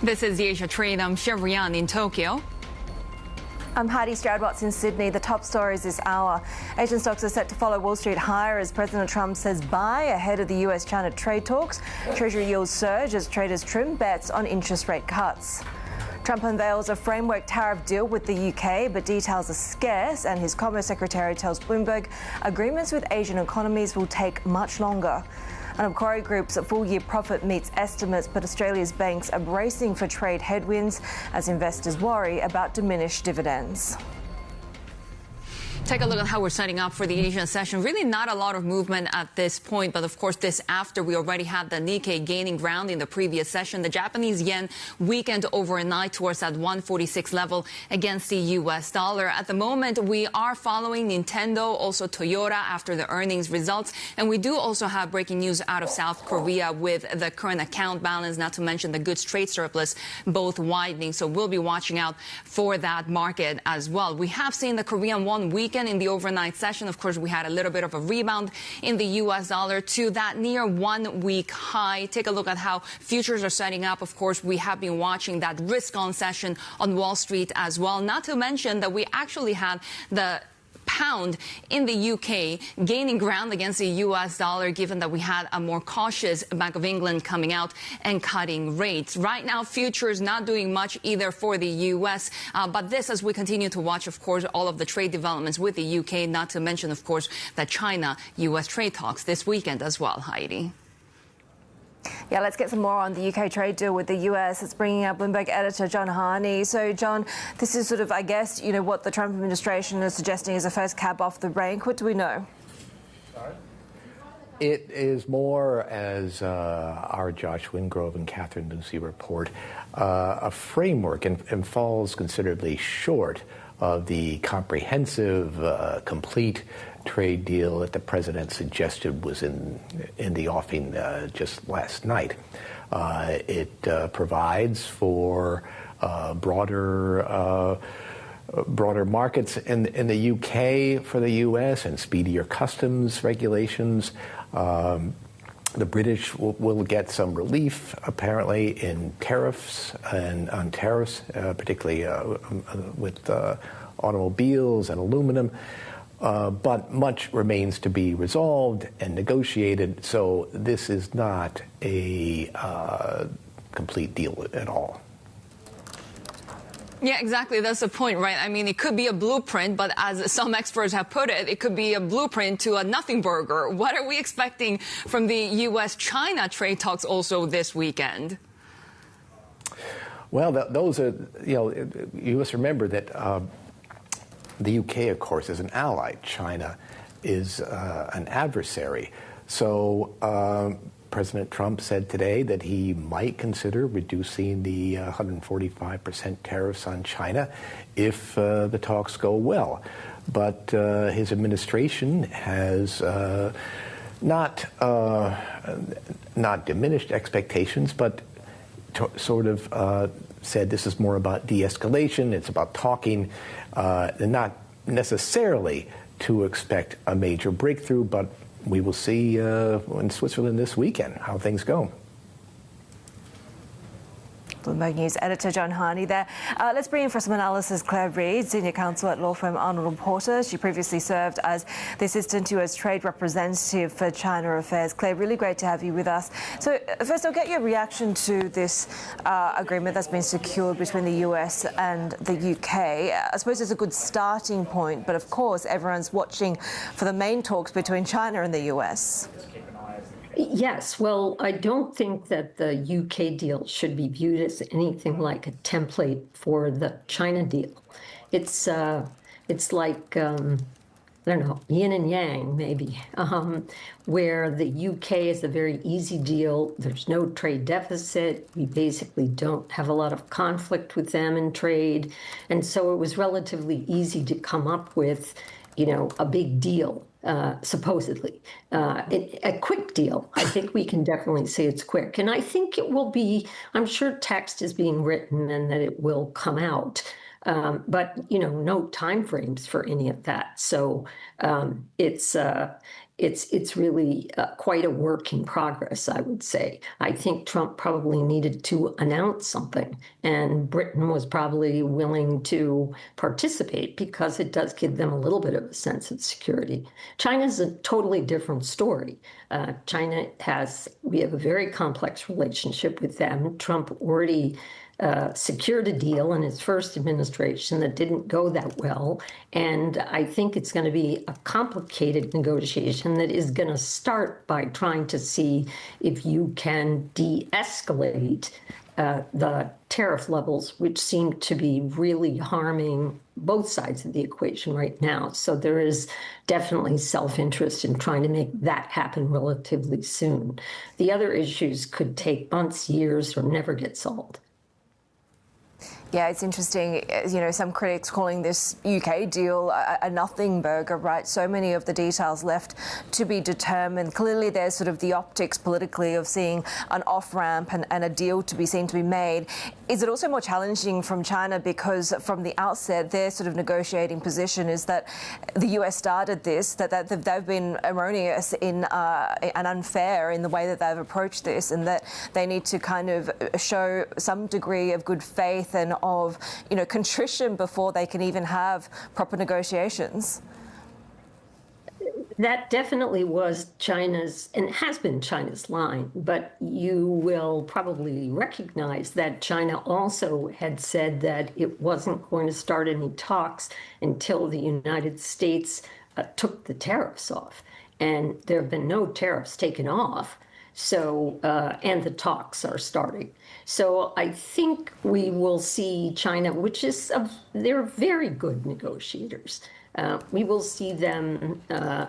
This is the Asia Trade. I'm Shery in Tokyo. I'm Haidi, Stroud-Watts in Sydney. The top stories this hour. Asian stocks are set to follow Wall Street higher as President Trump says buy ahead of the US-China trade talks. Treasury yields surge as traders trim bets on interest rate cuts. Trump unveils a framework tariff deal with the UK, but details are scarce, and his Commerce Secretary tells Bloomberg agreements with Asian economies will take much longer. And Macquarie Group's full-year profit meets estimates, but Australia's banks are bracing for trade headwinds as investors worry about diminished dividends. Take a look at how we're setting up for the Asian session. Really not a lot of movement at this point, but of course this after we already had the Nikkei gaining ground in the previous session. The Japanese yen weakened overnight towards that 146 level against the US dollar. At the moment, we are following Nintendo, also Toyota after the earnings results. And we do also have breaking news out of South Korea with the current account balance, not to mention the goods trade surplus, both widening. So we'll be watching out for that market as well. We have seen the Korean won weaken in the overnight session. Of course, we had a little bit of a rebound in the US dollar to that near 1 week high. Take a look at how futures are setting up. Of course, we have been watching that risk on session on Wall Street as well. Not to mention that we actually had the pound in the UK gaining ground against the US dollar, given that we had a more cautious Bank of England coming out and cutting rates. Right now, futures not doing much either for the US, but this as we continue to watch, of course, all of the trade developments with the UK, not to mention, of course, the China-US trade talks this weekend as well, Haidi. Yeah, let's get some more on the UK trade deal with the US. It's bringing up Bloomberg editor John Harney. So, John, this is sort of, I guess, you know, what the Trump administration is suggesting is a first cab off the rank. What do we know? It is more, as our Josh Wingrove and Catherine Lucy report, a framework and falls considerably short of the comprehensive, complete trade deal that the president suggested was in the offing just last night. It provides for broader markets in the UK for the US and speedier customs regulations. The British will get some relief, apparently, in tariffs and on tariffs, particularly with automobiles and aluminum. But much remains to be resolved and negotiated, so this is not a complete deal at all. Yeah, exactly. That's the point, right? I mean, it could be a blueprint, but as some experts have put it, it could be a blueprint to a nothing burger. What are we expecting from the U.S.-China trade talks also this weekend? Well, those are, you know, you must remember that the UK, of course, is an ally. China is an adversary. So President Trump said today that he might consider reducing the 145% tariffs on China if the talks go well. But his administration has not diminished expectations, but sort of said this is more about de-escalation, it's about talking, and not necessarily to expect a major breakthrough, but we will see in Switzerland this weekend how things go. Bloomberg News editor John Harney there. Let's bring in for some analysis Claire Reade, senior counsel at law firm Arnold & Porter. She previously served as the assistant US trade representative for China affairs. Claire, really great to have you with us. So first, I'll get your reaction to this agreement that's been secured between the US and the UK. I suppose it's a good starting point, but of course everyone's watching for the main talks between China and the US. Yes, well, I don't think that the UK deal should be viewed as anything like a template for the China deal. It's like, I don't know, yin and yang, maybe, where the UK is a very easy deal. There's no trade deficit. We basically don't have a lot of conflict with them in trade. And so it was relatively easy to come up with, you know, a big deal. Supposedly. A quick deal. I think we can definitely say it's quick. And I think it will be, I'm sure text is being written and that it will come out. But, you know, no time frames for any of that. So it's it's really quite a work in progress, I would say. I think Trump probably needed to announce something, and Britain was probably willing to participate because it does give them a little bit of a sense of security. China's a totally different story. We have a very complex relationship with them. Trump already secured a deal in his first administration that didn't go that well. And I think it's going to be a complicated negotiation that is going to start by trying to see if you can de-escalate the tariff levels, which seem to be really harming both sides of the equation right now. So there is definitely self-interest in trying to make that happen relatively soon. The other issues could take months, years, or never get solved. Yeah, it's interesting, some critics calling this UK deal a nothing burger, right? So many of the details left to be determined. Clearly, there's sort of the optics politically of seeing an off-ramp and a deal to be seen to be made. Is it also more challenging from China because from the outset, their sort of negotiating position is that the US started this, that they've been erroneous and unfair in the way that they've approached this, and that they need to kind of show some degree of good faith and of contrition before they can even have proper negotiations? That definitely was China's, and has been China's line, but you will probably recognize that China also had said that it wasn't going to start any talks until the United States took the tariffs off. And there have been no tariffs taken off. So, and the talks are starting. So I think we will see China, they're very good negotiators. We will see them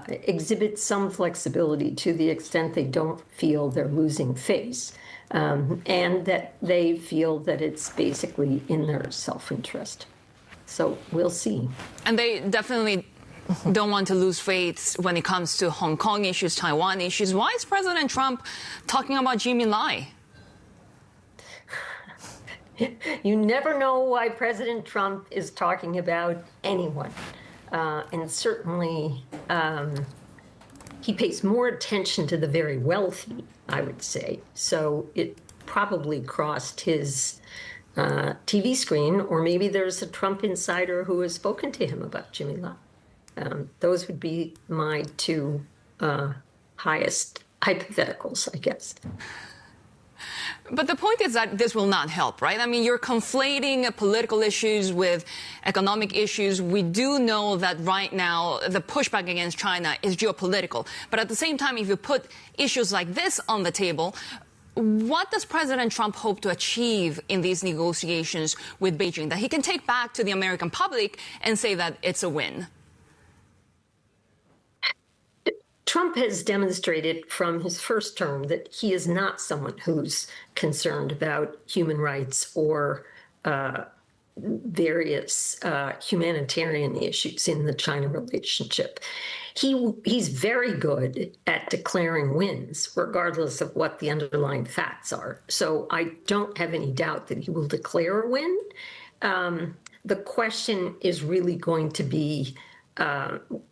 exhibit some flexibility to the extent they don't feel they're losing face, and that they feel that it's basically in their self-interest. So we'll see. And they definitely don't want to lose faith when it comes to Hong Kong issues, Taiwan issues. Why is President Trump talking about Jimmy Lai? You never know why President Trump is talking about anyone. And certainly he pays more attention to the very wealthy, I would say. So it probably crossed his TV screen, or maybe there's a Trump insider who has spoken to him about Jimmy Lai. Those would be my two highest hypotheticals, I guess. But the point is that this will not help, right? I mean, you're conflating political issues with economic issues. We do know that right now the pushback against China is geopolitical. But at the same time, if you put issues like this on the table, what does President Trump hope to achieve in these negotiations with Beijing that he can take back to the American public and say that it's a win? Trump has demonstrated from his first term that he is not someone who's concerned about human rights or various humanitarian issues in the China relationship. He's very good at declaring wins, regardless of what the underlying facts are. So I don't have any doubt that he will declare a win. The question is really going to be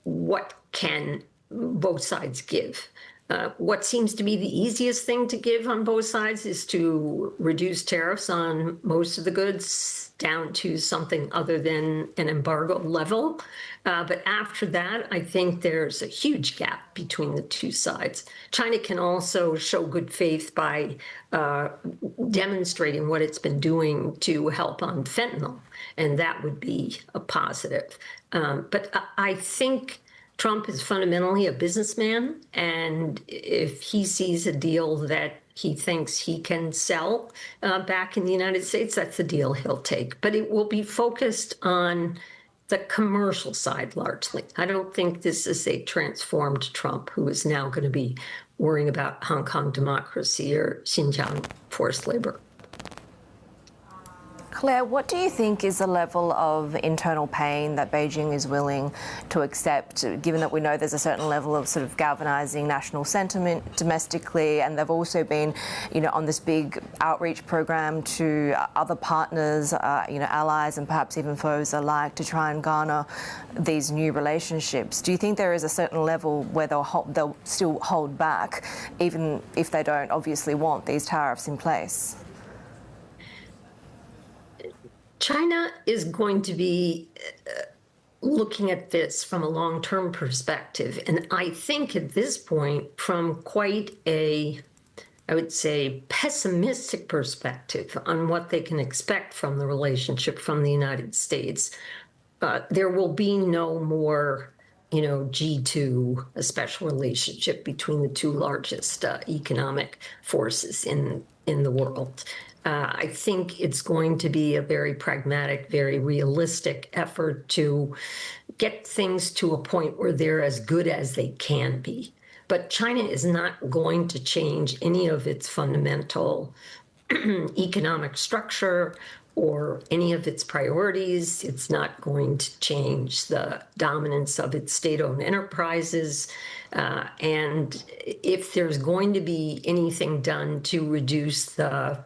what can both sides give. What seems to be the easiest thing to give on both sides is to reduce tariffs on most of the goods down to something other than an embargo level. But after that, I think there's a huge gap between the two sides. China can also show good faith by demonstrating what it's been doing to help on fentanyl, and that would be a positive. But I think Trump is fundamentally a businessman, and if he sees a deal that he thinks he can sell back in the United States, that's the deal he'll take. But it will be focused on the commercial side largely. I don't think this is a transformed Trump who is now going to be worrying about Hong Kong democracy or Xinjiang forced labor. Claire, what do you think is the level of internal pain that Beijing is willing to accept, given that we know there's a certain level of sort of galvanising national sentiment domestically, and they've also been, on this big outreach program to other partners, allies and perhaps even foes alike, to try and garner these new relationships? Do you think there is a certain level where they'll still hold back, even if they don't obviously want these tariffs in place? China is going to be looking at this from a long-term perspective. And I think at this point, from quite a, I would say, pessimistic perspective on what they can expect from the relationship from the United States, there will be no more, G2, a special relationship between the two largest economic forces in the world. I think it's going to be a very pragmatic, very realistic effort to get things to a point where they're as good as they can be. But China is not going to change any of its fundamental economic structure or any of its priorities. It's not going to change the dominance of its state-owned enterprises. And if there's going to be anything done to reduce the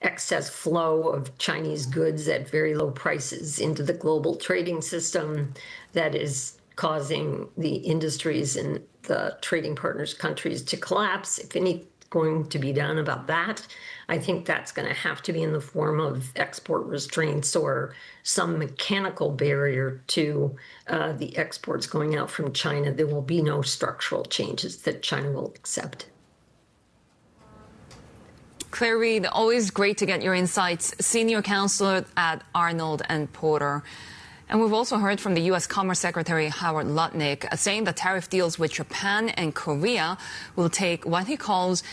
excess flow of Chinese goods at very low prices into the global trading system that is causing the industries in the trading partners countries to collapse, if anything going to be done about that, I think that's going to have to be in the form of export restraints or some mechanical barrier to the exports going out from China. There will be no structural changes that China will accept. Claire Reade, always great to get your insights. Senior counselor at Arnold and Porter. And we've also heard from the U.S. Commerce Secretary Howard Lutnick saying that tariff deals with Japan and Korea will take what he calls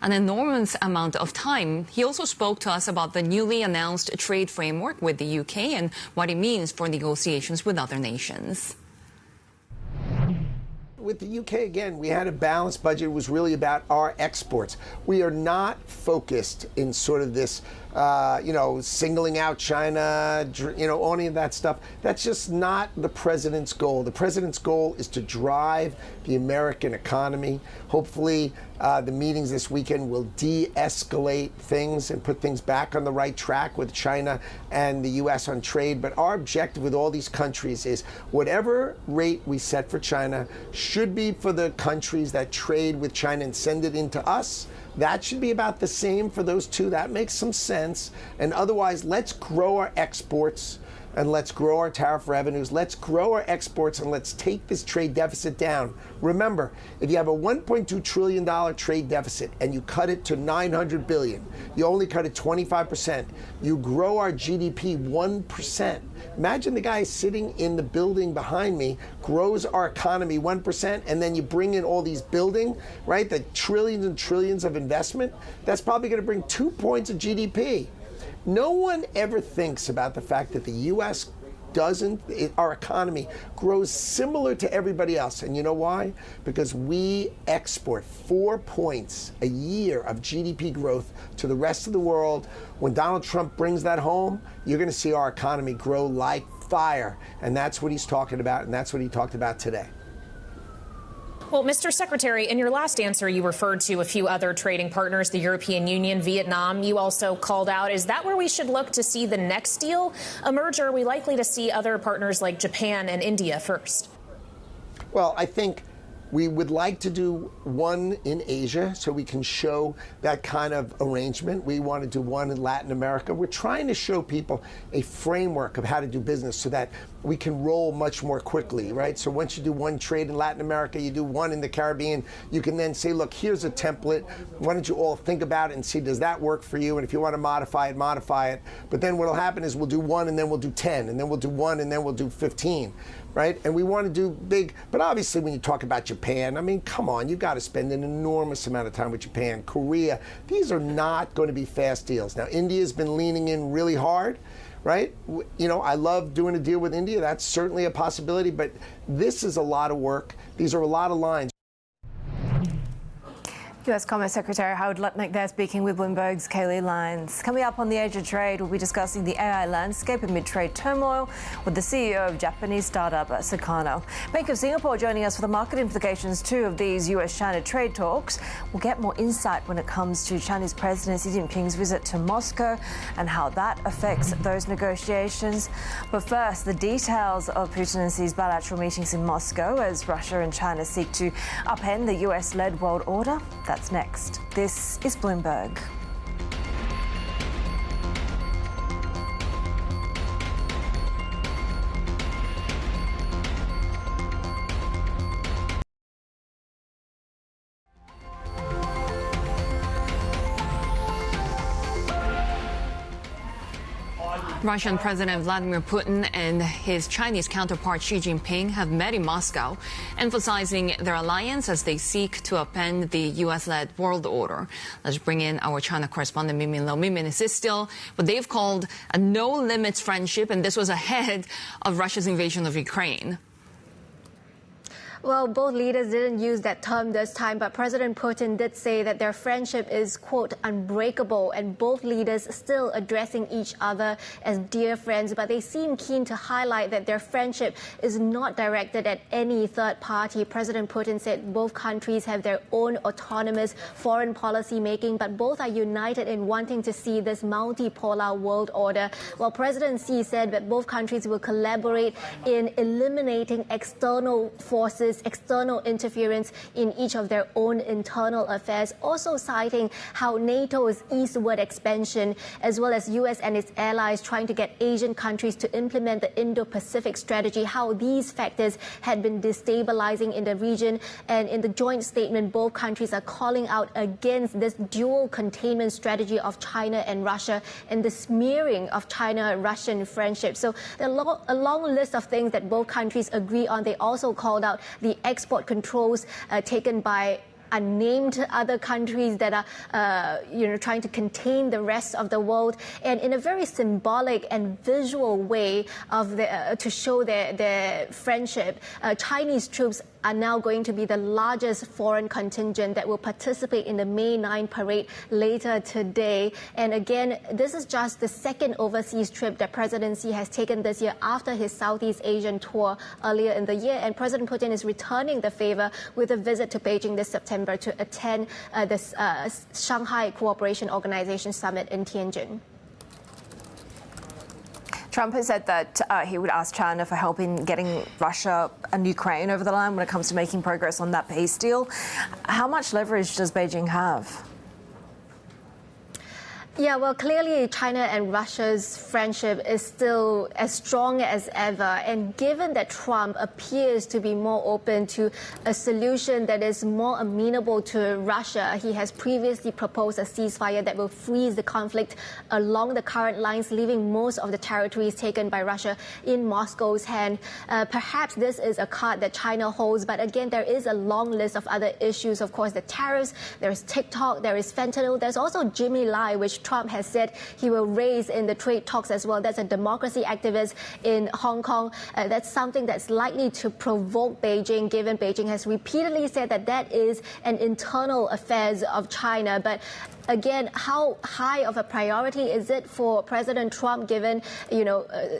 an enormous amount of time. He also spoke to us about the newly announced trade framework with the UK and what it means for negotiations with other nations. With the UK, again, we had a balanced budget. It was really about our exports. We are not focused in sort of this, singling out China, any of that stuff. That's just not the president's goal. The president's goal is to drive the American economy. Hopefully, the meetings this weekend will de-escalate things and put things back on the right track with China and the U.S. on trade. But our objective with all these countries is whatever rate we set for China should be for the countries that trade with China and send it into us. That should be about the same for those two. That makes some sense. And otherwise, let's grow our exports and let's grow our tariff revenues. Let's grow our exports and let's take this trade deficit down. Remember, if you have a $1.2 trillion trade deficit and you cut it to $900 billion, you only cut it 25%, you grow our GDP 1%. Imagine the guy sitting in the building behind me grows our economy 1%, and then you bring in all these building, right? The trillions and trillions of investment. That's probably going to bring 2 points of GDP. No one ever thinks about the fact that the U.S. our economy grows similar to everybody else. And you know why? Because we export 4 points a year of GDP growth to the rest of the world. When Donald Trump brings that home, you're going to see our economy grow like fire. And that's what he's talking about, and that's what he talked about today. Well, Mr. Secretary, in your last answer, you referred to a few other trading partners, the European Union, Vietnam. You also called out, is that where we should look to see the next deal emerge, or are we likely to see other partners like Japan and India first? Well, I think we would like to do one in Asia so we can show that kind of arrangement. We want to do one in Latin America. We're trying to show people a framework of how to do business so that we can roll much more quickly, right? So once you do one trade in Latin America, you do one in the Caribbean, you can then say, look, here's a template. Why don't you all think about it and see, does that work for you? And if you want to modify it, modify it. But then what will happen is we'll do one and then we'll do 10, and then we'll do one and then we'll do 15. Right? And we want to do big, but obviously when you talk about Japan, I mean, come on, you've got to spend an enormous amount of time with Japan, Korea. These are not going to be fast deals. Now, India's been leaning in really hard, right? I love doing a deal with India. That's certainly a possibility, but this is a lot of work. These are a lot of lines. US Commerce Secretary Howard Lutnick there speaking with Bloomberg's Kaylee Lyons. Coming up on the Age of Trade, we'll be discussing the AI landscape amid trade turmoil with the CEO of Japanese startup Sakana. Bank of Singapore joining us for the market implications too of these US-China trade talks. We'll get more insight when it comes to Chinese President Xi Jinping's visit to Moscow and how that affects those negotiations. But first, the details of Putin and Xi's bilateral meetings in Moscow as Russia and China seek to upend the US-led world order. That's next. This is Bloomberg. Russian President Vladimir Putin and his Chinese counterpart Xi Jinping have met in Moscow, emphasizing their alliance as they seek to upend the U.S.-led world order. Let's bring in our China correspondent, Mingmin Lo. Mingmin, is this still what they've called a no-limits friendship? And this was ahead of Russia's invasion of Ukraine. Well, both leaders didn't use that term this time, but President Putin did say that their friendship is, quote, unbreakable, and both leaders still addressing each other as dear friends, but they seem keen to highlight that their friendship is not directed at any third party. President Putin said both countries have their own autonomous foreign policy making, but both are united in wanting to see this multipolar world order. While President Xi said that both countries will collaborate in eliminating external forces, external interference in each of their own internal affairs, also citing how NATO's eastward expansion, as well as US and its allies trying to get Asian countries to implement the Indo-Pacific strategy, how these factors had been destabilizing in the region. And in the joint statement, both countries are calling out against this dual containment strategy of China and Russia and the smearing of China-Russian friendship. So there are a long list of things that both countries agree on. They also called out the export controls taken by unnamed other countries that are, trying to contain the rest of the world, and in a very symbolic and visual way of to show their friendship, Chinese troops are now going to be the largest foreign contingent that will participate in the May 9 parade later today. And again, this is just the second overseas trip that President Xi has taken this year after his Southeast Asian tour earlier in the year. And President Putin is returning the favor with a visit to Beijing this September to attend the Shanghai Cooperation Organization Summit in Tianjin. Trump has said that he would ask China for help in getting Russia and Ukraine over the line when it comes to making progress on that peace deal. How much leverage does Beijing have? Yeah, well, clearly China and Russia's friendship is still as strong as ever. And given that Trump appears to be more open to a solution that is more amenable to Russia, he has previously proposed a ceasefire that will freeze the conflict along the current lines, leaving most of the territories taken by Russia in Moscow's hand. Perhaps this is a card that China holds, but again, there is a long list of other issues. Of course, the tariffs, there is TikTok, there is fentanyl, there's also Jimmy Lai, which Trump has said he will raise in the trade talks as well. That's a democracy activist in Hong Kong. That's something that's likely to provoke Beijing, given Beijing has repeatedly said that that is an internal affairs of China. But again, how high of a priority is it for President Trump, given,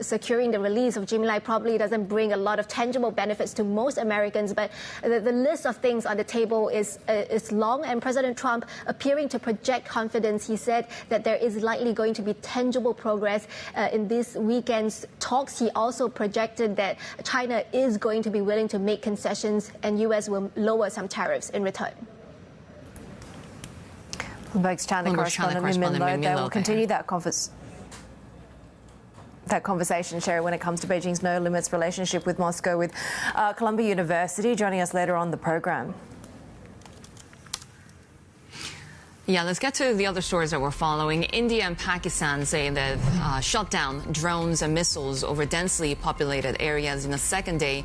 securing the release of Jimmy Lai probably doesn't bring a lot of tangible benefits to most Americans, but the list of things on the table is long, and President Trump appearing to project confidence. He said that there is likely going to be tangible progress in this weekend's talks. He also projected that China is going to be willing to make concessions and U.S. will lower some tariffs in return. Bloomberg's China correspondent Mingmin Lo. We'll continue that conversation, Shery, when it comes to Beijing's no-limits relationship with Moscow, with Columbia University joining us later on the program. Yeah, let's get to the other stories that we're following. India and Pakistan say they've shot down drones and missiles over densely populated areas in the second day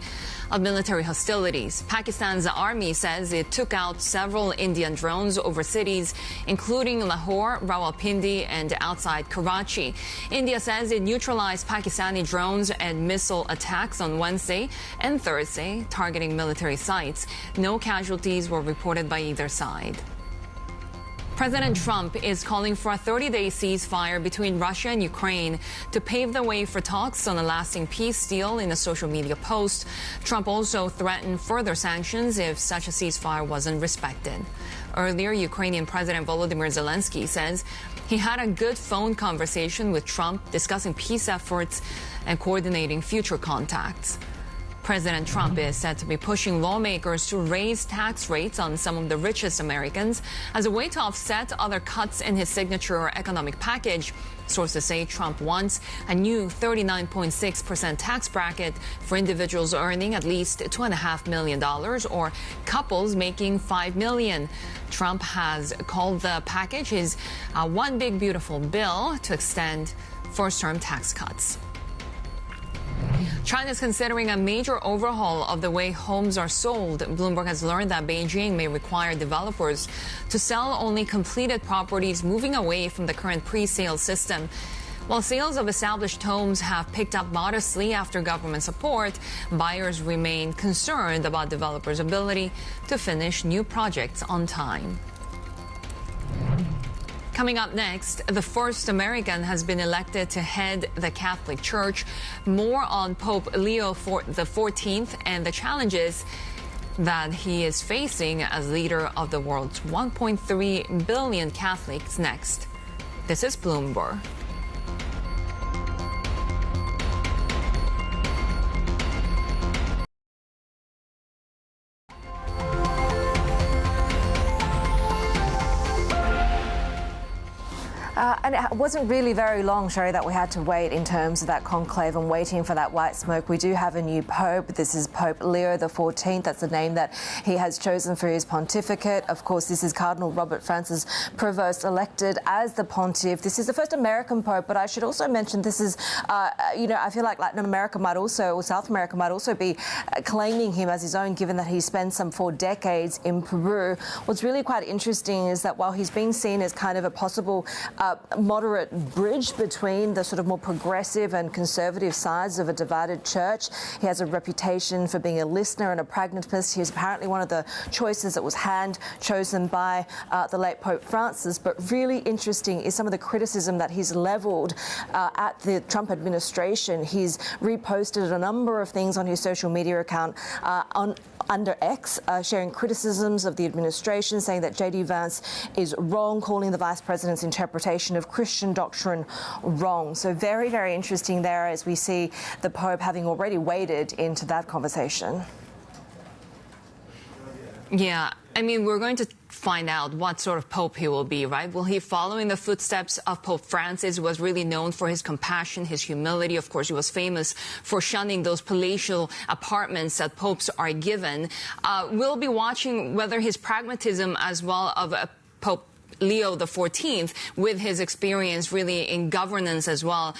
of military hostilities. Pakistan's army says it took out several Indian drones over cities, including Lahore, Rawalpindi, and outside Karachi. India says it neutralized Pakistani drones and missile attacks on Wednesday and Thursday, targeting military sites. No casualties were reported by either side. President Trump is calling for a 30-day ceasefire between Russia and Ukraine to pave the way for talks on a lasting peace deal in a social media post. Trump also threatened further sanctions if such a ceasefire wasn't respected. Earlier, Ukrainian President Volodymyr Zelensky says he had a good phone conversation with Trump discussing peace efforts and coordinating future contacts. President Trump is said to be pushing lawmakers to raise tax rates on some of the richest Americans as a way to offset other cuts in his signature economic package. Sources say Trump wants a new 39.6% tax bracket for individuals earning at least $2.5 million or couples making $5 million. Trump has called the package his one big beautiful bill to extend first-term tax cuts. China is considering a major overhaul of the way homes are sold. Bloomberg has learned that Beijing may require developers to sell only completed properties, moving away from the current pre-sale system. While sales of established homes have picked up modestly after government support, buyers remain concerned about developers' ability to finish new projects on time. Coming up next, the first American has been elected to head the Catholic Church. More on Pope Leo XIV and the challenges that he is facing as leader of the world's 1.3 billion Catholics next. This is Bloomberg. And it wasn't really very long, Shery, that we had to wait in terms of that conclave and waiting for that white smoke. We do have a new pope. This is Pope Leo XIV. That's the name that he has chosen for his pontificate. Of course, this is Cardinal Robert Francis Prevost elected as the pontiff. This is the first American pope, but I should also mention this is, I feel like Latin America might also, or South America might also be claiming him as his own, given that he spent some 4 decades in Peru. What's really quite interesting is that while he's being seen as kind of a possible moderate bridge between the sort of more progressive and conservative sides of a divided church, he has a reputation for being a listener and a pragmatist. He's apparently one of the choices that was chosen by the late Pope Francis. But really interesting is some of the criticism that he's levelled at the Trump administration. He's reposted a number of things on his social media account under X, sharing criticisms of the administration, saying that J.D. Vance is wrong, calling the vice president's interpretation of Christian doctrine wrong. So very, very interesting there as we see the Pope having already waded into that conversation. Yeah, I mean, we're going to find out what sort of pope he will be, right? Will he follow in the footsteps of Pope Francis, who was really known for his compassion, his humility? Of course, he was famous for shunning those palatial apartments that popes are given. We'll be watching whether his pragmatism as well of Pope Leo XIV, with his experience really in governance as well,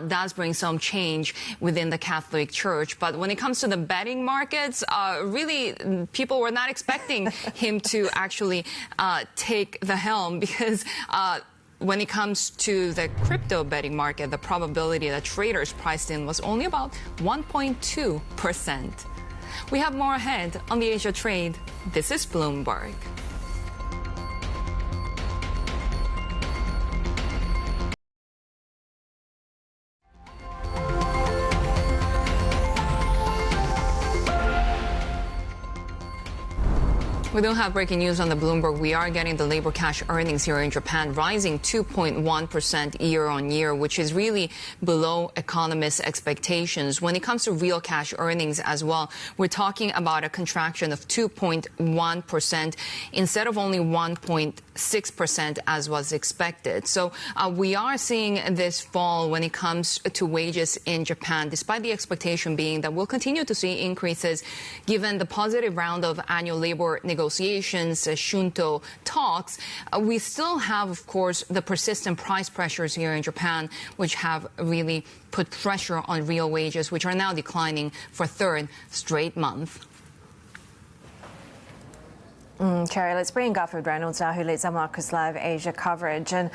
does bring some change within the Catholic Church. But when it comes to the betting markets, really people were not expecting him to actually take the helm, because when it comes to the crypto betting market, the probability that traders priced in was only about 1.2%. We have more ahead on the Asia Trade. This is Bloomberg. We don't have breaking news on the Bloomberg. We are getting the labor cash earnings here in Japan rising 2.1% year on year, which is really below economists' expectations. When it comes to real cash earnings as well, we're talking about a contraction of 2.1% instead of only 1.6% as was expected. So we are seeing this fall when it comes to wages in Japan, despite the expectation being that we'll continue to see increases given the positive round of annual labor negotiations, Shunto talks. We still have, of course, the persistent price pressures here in Japan, which have really put pressure on real wages, which are now declining for 3rd straight month. Shery, let's bring in Garfield Reynolds now, who leads our Marcus Live Asia coverage. And,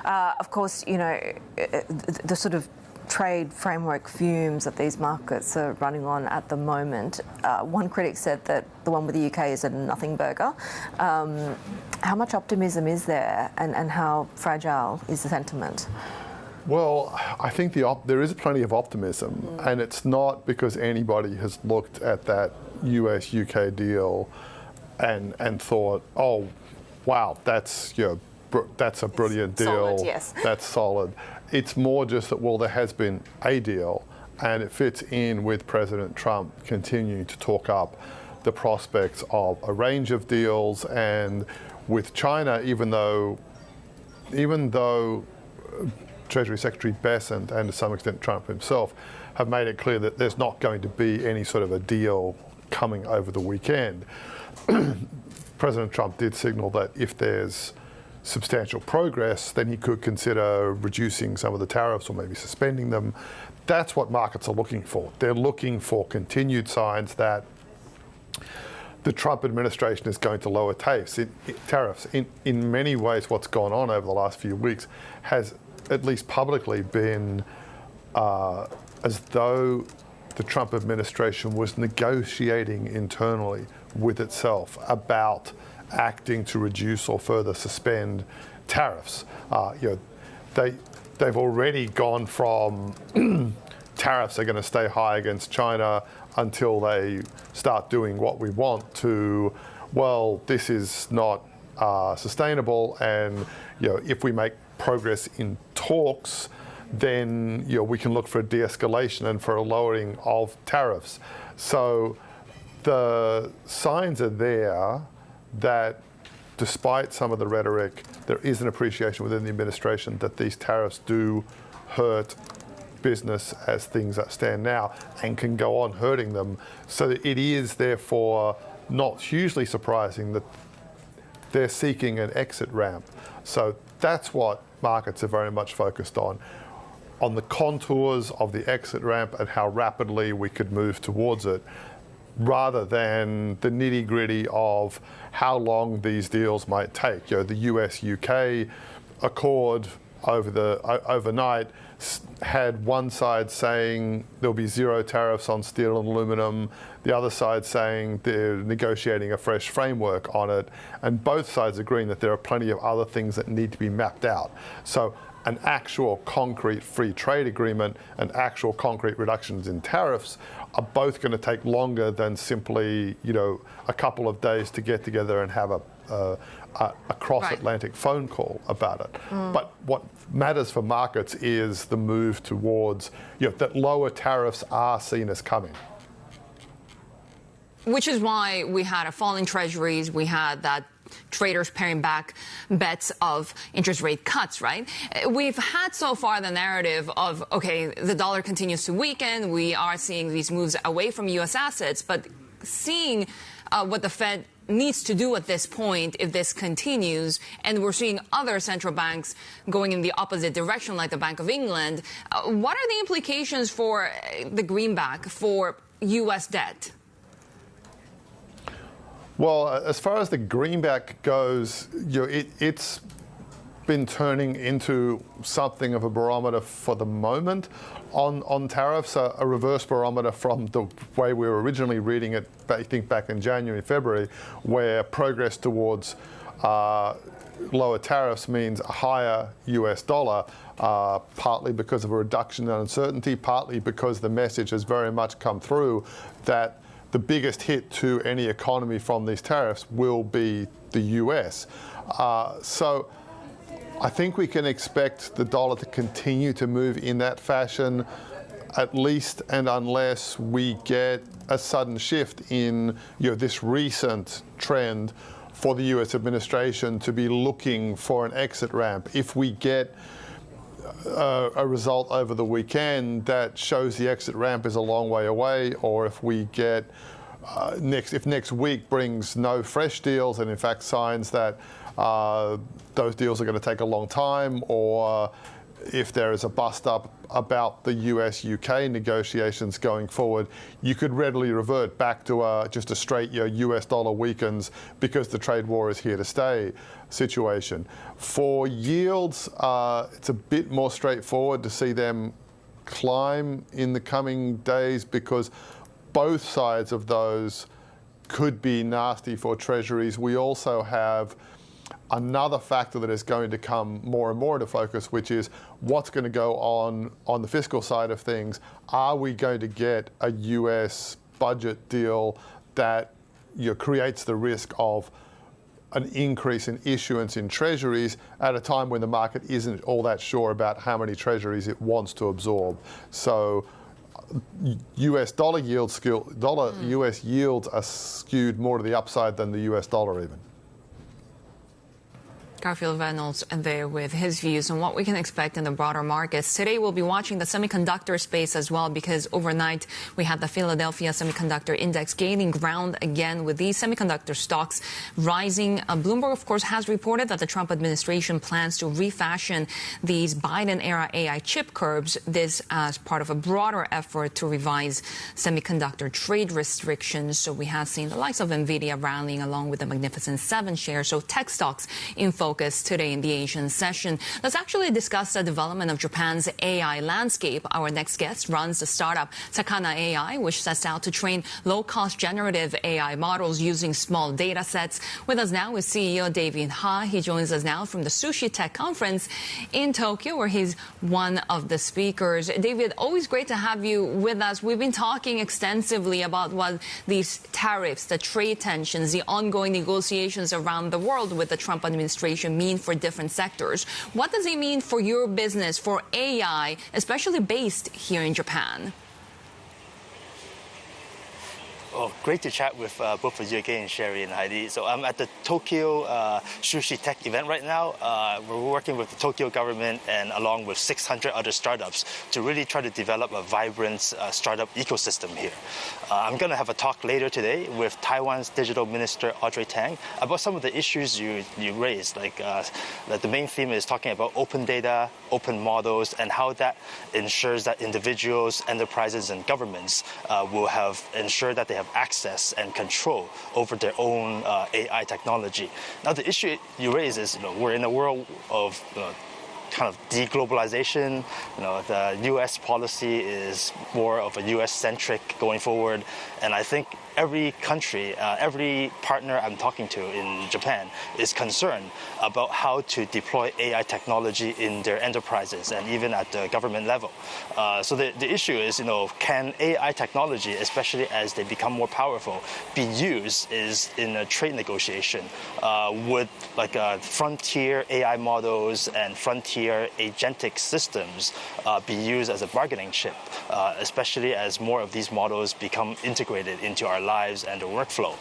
of course, you know, the sort of trade framework fumes that these markets are running on at the moment. One critic said that the one with the UK is a nothing burger. How much optimism is there, and how fragile is the sentiment? Well, I think there is plenty of optimism, and it's not because anybody has looked at that US-UK deal and thought, oh, wow, that's a brilliant deal. Solid, yes. That's solid. It's more just that, well, there has been a deal, and it fits in with President Trump continuing to talk up the prospects of a range of deals, and with China, even though Treasury Secretary Bessent and to some extent Trump himself have made it clear that there's not going to be any sort of a deal coming over the weekend. President Trump did signal that if there's substantial progress, then he could consider reducing some of the tariffs or maybe suspending them. That's what markets are looking for. They're looking for continued signs that the Trump administration is going to lower tariffs. In many ways, what's gone on over the last few weeks has, at least publicly, been as though the Trump administration was negotiating internally with itself about acting to reduce or further suspend tariffs. They've already gone from tariffs are going to stay high against China until they start doing what we want to, well, this is not sustainable, and if we make progress in talks, then we can look for a de-escalation and for a lowering of tariffs. So the signs are there that despite some of the rhetoric, there is an appreciation within the administration that these tariffs do hurt business as things stand now and can go on hurting them. So it is therefore not hugely surprising that they're seeking an exit ramp. So that's what markets are very much focused on the contours of the exit ramp and how rapidly we could move towards it, rather than the nitty-gritty of how long these deals might take. The US-UK accord overnight had one side saying there'll be zero tariffs on steel and aluminum, the other side saying they're negotiating a fresh framework on it, and both sides agreeing that there are plenty of other things that need to be mapped out. So an actual concrete free trade agreement and actual concrete reductions in tariffs are both going to take longer than simply, a couple of days to get together and have a cross-Atlantic phone call about it. But what matters for markets is the move towards, that lower tariffs are seen as coming. Which is why we had a fall in treasuries, we had that traders paring back bets of interest rate cuts, right? We've had so far the narrative of, okay, the dollar continues to weaken, we are seeing these moves away from U.S. assets, but seeing what the Fed needs to do at this point if this continues, and we're seeing other central banks going in the opposite direction, like the Bank of England, what are the implications for the greenback, for U.S. debt? Well, as far as the greenback goes, it's been turning into something of a barometer for the moment on tariffs, a reverse barometer from the way we were originally reading it, I think back in January, February, where progress towards lower tariffs means a higher US dollar, partly because of a reduction in uncertainty, partly because the message has very much come through that the biggest hit to any economy from these tariffs will be the US. So I think we can expect the dollar to continue to move in that fashion, at least and unless we get a sudden shift in this recent trend for the US administration to be looking for an exit ramp. If we get a result over the weekend that shows the exit ramp is a long way away, or if we get if next week brings no fresh deals and in fact signs that those deals are going to take a long time, or if there is a bust up about the US-UK negotiations going forward, you could readily revert back to just a straight US dollar weakens because the trade war is here to stay situation. For yields, it's a bit more straightforward to see them climb in the coming days, because both sides of those could be nasty for treasuries. We also have another factor that is going to come more and more into focus, which is what's going to go on the fiscal side of things. Are we going to get a US budget deal that creates the risk of an increase in issuance in treasuries at a time when the market isn't all that sure about how many treasuries it wants to absorb? So US dollar yields, US yields are skewed more to the upside than the US dollar even. Garfield Reynolds there with his views on what we can expect in the broader markets. Today, we'll be watching the semiconductor space as well, because overnight we had the Philadelphia Semiconductor Index gaining ground again, with these semiconductor stocks rising. Bloomberg, of course, has reported that the Trump administration plans to refashion these Biden-era AI chip curbs, this as part of a broader effort to revise semiconductor trade restrictions. So we have seen the likes of NVIDIA rallying along with the Magnificent Seven shares. So tech stocks in focus today in the Asian session. Let's actually discuss the development of Japan's AI landscape. Our next guest runs the startup Sakana AI, which sets out to train low-cost generative AI models using small data sets. With us now is CEO David Ha. He joins us now from the Sushi Tech Conference in Tokyo, where he's one of the speakers. David, always great to have you with us. We've been talking extensively about what these tariffs, the trade tensions, the ongoing negotiations around the world with the Trump administration mean for different sectors. What does it mean for your business, for AI, especially based here in Japan? Oh, great to chat with both of you again, Shery and Haidi. So I'm at the Tokyo Sushi Tech event right now. We're working with the Tokyo government and along with 600 other startups to really try to develop a vibrant startup ecosystem here. I'm going to have a talk later today with Taiwan's Digital Minister Audrey Tang about some of the issues you raised. Like the main theme is talking about open data, open models, and how that ensures that individuals, enterprises, and governments will have ensured that they have access and control over their own AI technology. Now, the issue you raise is, we're in a world of kind of deglobalization. The U.S. policy is more of a U.S.-centric going forward, and I think every country, every partner I'm talking to in Japan is concerned about how to deploy AI technology in their enterprises and even at the government level. So the issue is, can AI technology, especially as they become more powerful, be used in a trade negotiation? Would frontier AI models and frontier agentic systems be used as a bargaining chip, especially as more of these models become integrated into our lives and the workflow?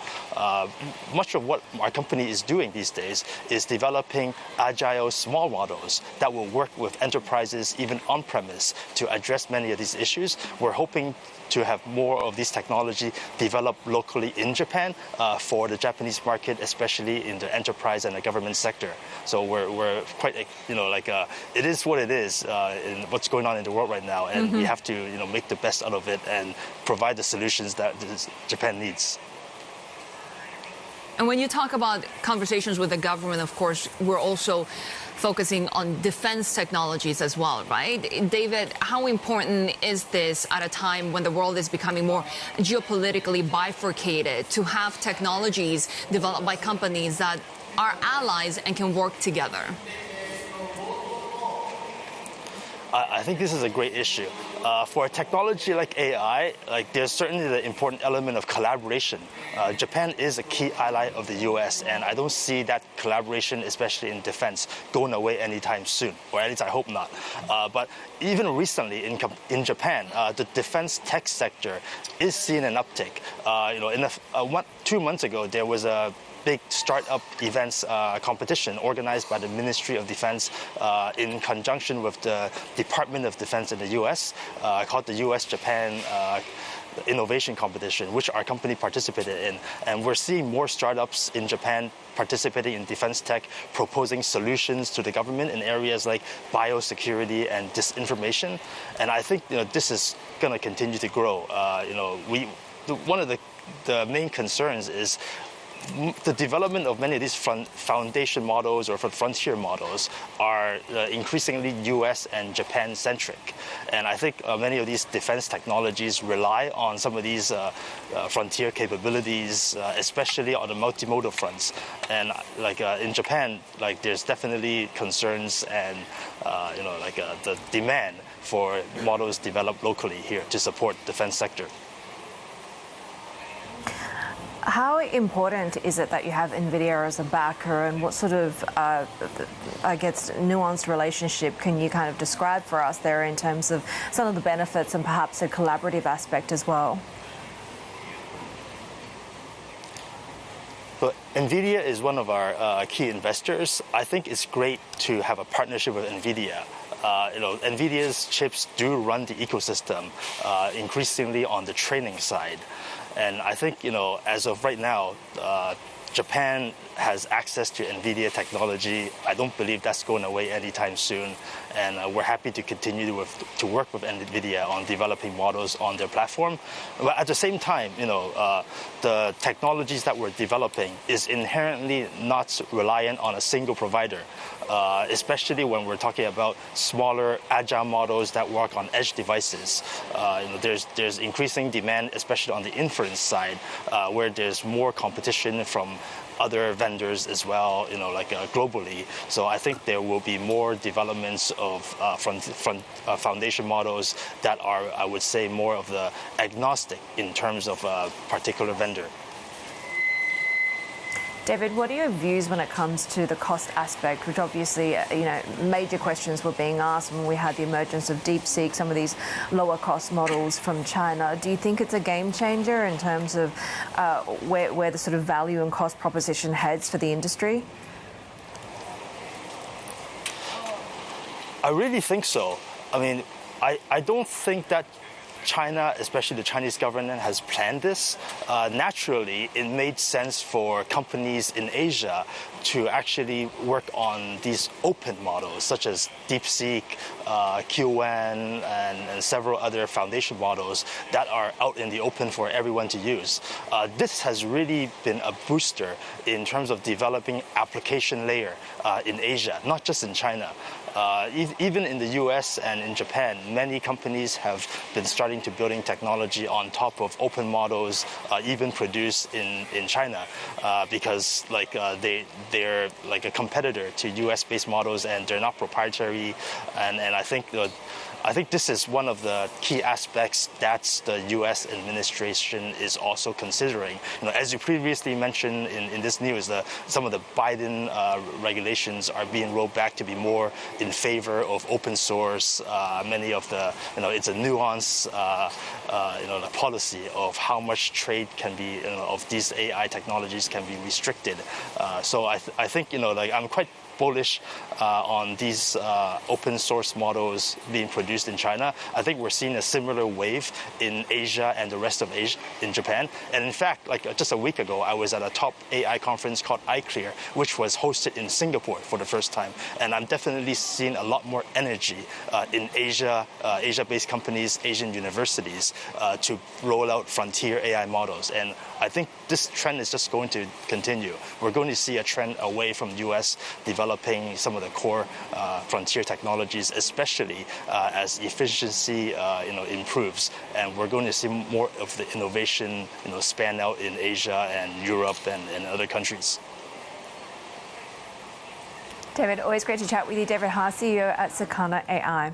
Much of what our company is doing these days is developing agile small models that will work with enterprises even on-premise to address many of these issues. We're hoping to have more of this technology developed locally in Japan for the Japanese market, especially in the enterprise and the government sector. So we're quite, it is what it is in what's going on in the world right now, and we have to, make the best out of it and provide the solutions that Japan needs. And when you talk about conversations with the government, of course, we're also focusing on defense technologies as well, right? David, how important is this at a time when the world is becoming more geopolitically bifurcated, to have technologies developed by companies that are allies and can work together? I think this is a great issue. For a technology like AI, there's certainly the important element of collaboration. Japan is a key ally of the U.S., and I don't see that collaboration, especially in defense, going away anytime soon, or at least I hope not. But even recently in Japan, the defense tech sector is seeing an uptick. 2 months ago, there was a big startup events competition organized by the Ministry of Defense in conjunction with the Department of Defense in the U.S. Called the U.S.-Japan Innovation Competition, which our company participated in. And we're seeing more startups in Japan participating in defense tech, proposing solutions to the government in areas like biosecurity and disinformation. And I think this is going to continue to grow. One of the main concerns is the development of many of these foundation models or frontier models are increasingly US and Japan centric. And I think many of these defense technologies rely on some of these frontier capabilities, especially on the multimodal fronts. And like in Japan, like there's definitely concerns and the demand for models developed locally here to support the defense sector. How important is it that you have NVIDIA as a backer, and what sort of, I guess, nuanced relationship can you kind of describe for us there in terms of some of the benefits and perhaps a collaborative aspect as well? But NVIDIA is one of our key investors. I think it's great to have a partnership with NVIDIA. NVIDIA's chips do run the ecosystem increasingly on the training side. And I think, as of right now, Japan has access to NVIDIA technology. I don't believe that's going away anytime soon. And we're happy to continue to work with NVIDIA on developing models on their platform. But at the same time, the technologies that we're developing is inherently not reliant on a single provider, especially when we're talking about smaller, agile models that work on edge devices. There's increasing demand, especially on the inference side, where there's more competition from other vendors as well, globally. So I think there will be more developments of foundation models that are, I would say, more of the agnostic in terms of a particular vendor. David, what are your views when it comes to the cost aspect, which obviously, major questions were being asked when we had the emergence of DeepSeek, some of these lower cost models from China. Do you think it's a game changer in terms of where the sort of value and cost proposition heads for the industry? I really think so. I mean, I don't think that China, especially the Chinese government, has planned this. Naturally, it made sense for companies in Asia to actually work on these open models, such as DeepSeek, QN, and several other foundation models that are out in the open for everyone to use. This has really been a booster in terms of developing application layer in Asia, not just in China. Even in the US and in Japan, many companies have been starting to building technology on top of open models, even produced in China, because they're like a competitor to US-based models and they're not proprietary. And I think this is one of the key aspects that the U.S. administration is also considering. As you previously mentioned in this news, some of the Biden regulations are being rolled back to be more in favor of open source. Many of the, it's a nuance, the policy of how much trade can be, of these AI technologies can be restricted. So I think, I'm quite bullish on these open source models being produced in China. I think we're seeing a similar wave in Asia and the rest of Asia, in Japan. And in fact, just a week ago, I was at a top AI conference called iClear, which was hosted in Singapore for the first time. And I'm definitely seeing a lot more energy in Asia, Asia-based companies, Asian universities to roll out frontier AI models. And I think this trend is just going to continue. We're going to see a trend away from U.S. developing some of the core frontier technologies, especially as efficiency improves, and we're going to see more of the innovation span out in Asia and Europe and other countries. David, always great to chat with you. David Ha, CEO at Sakana AI.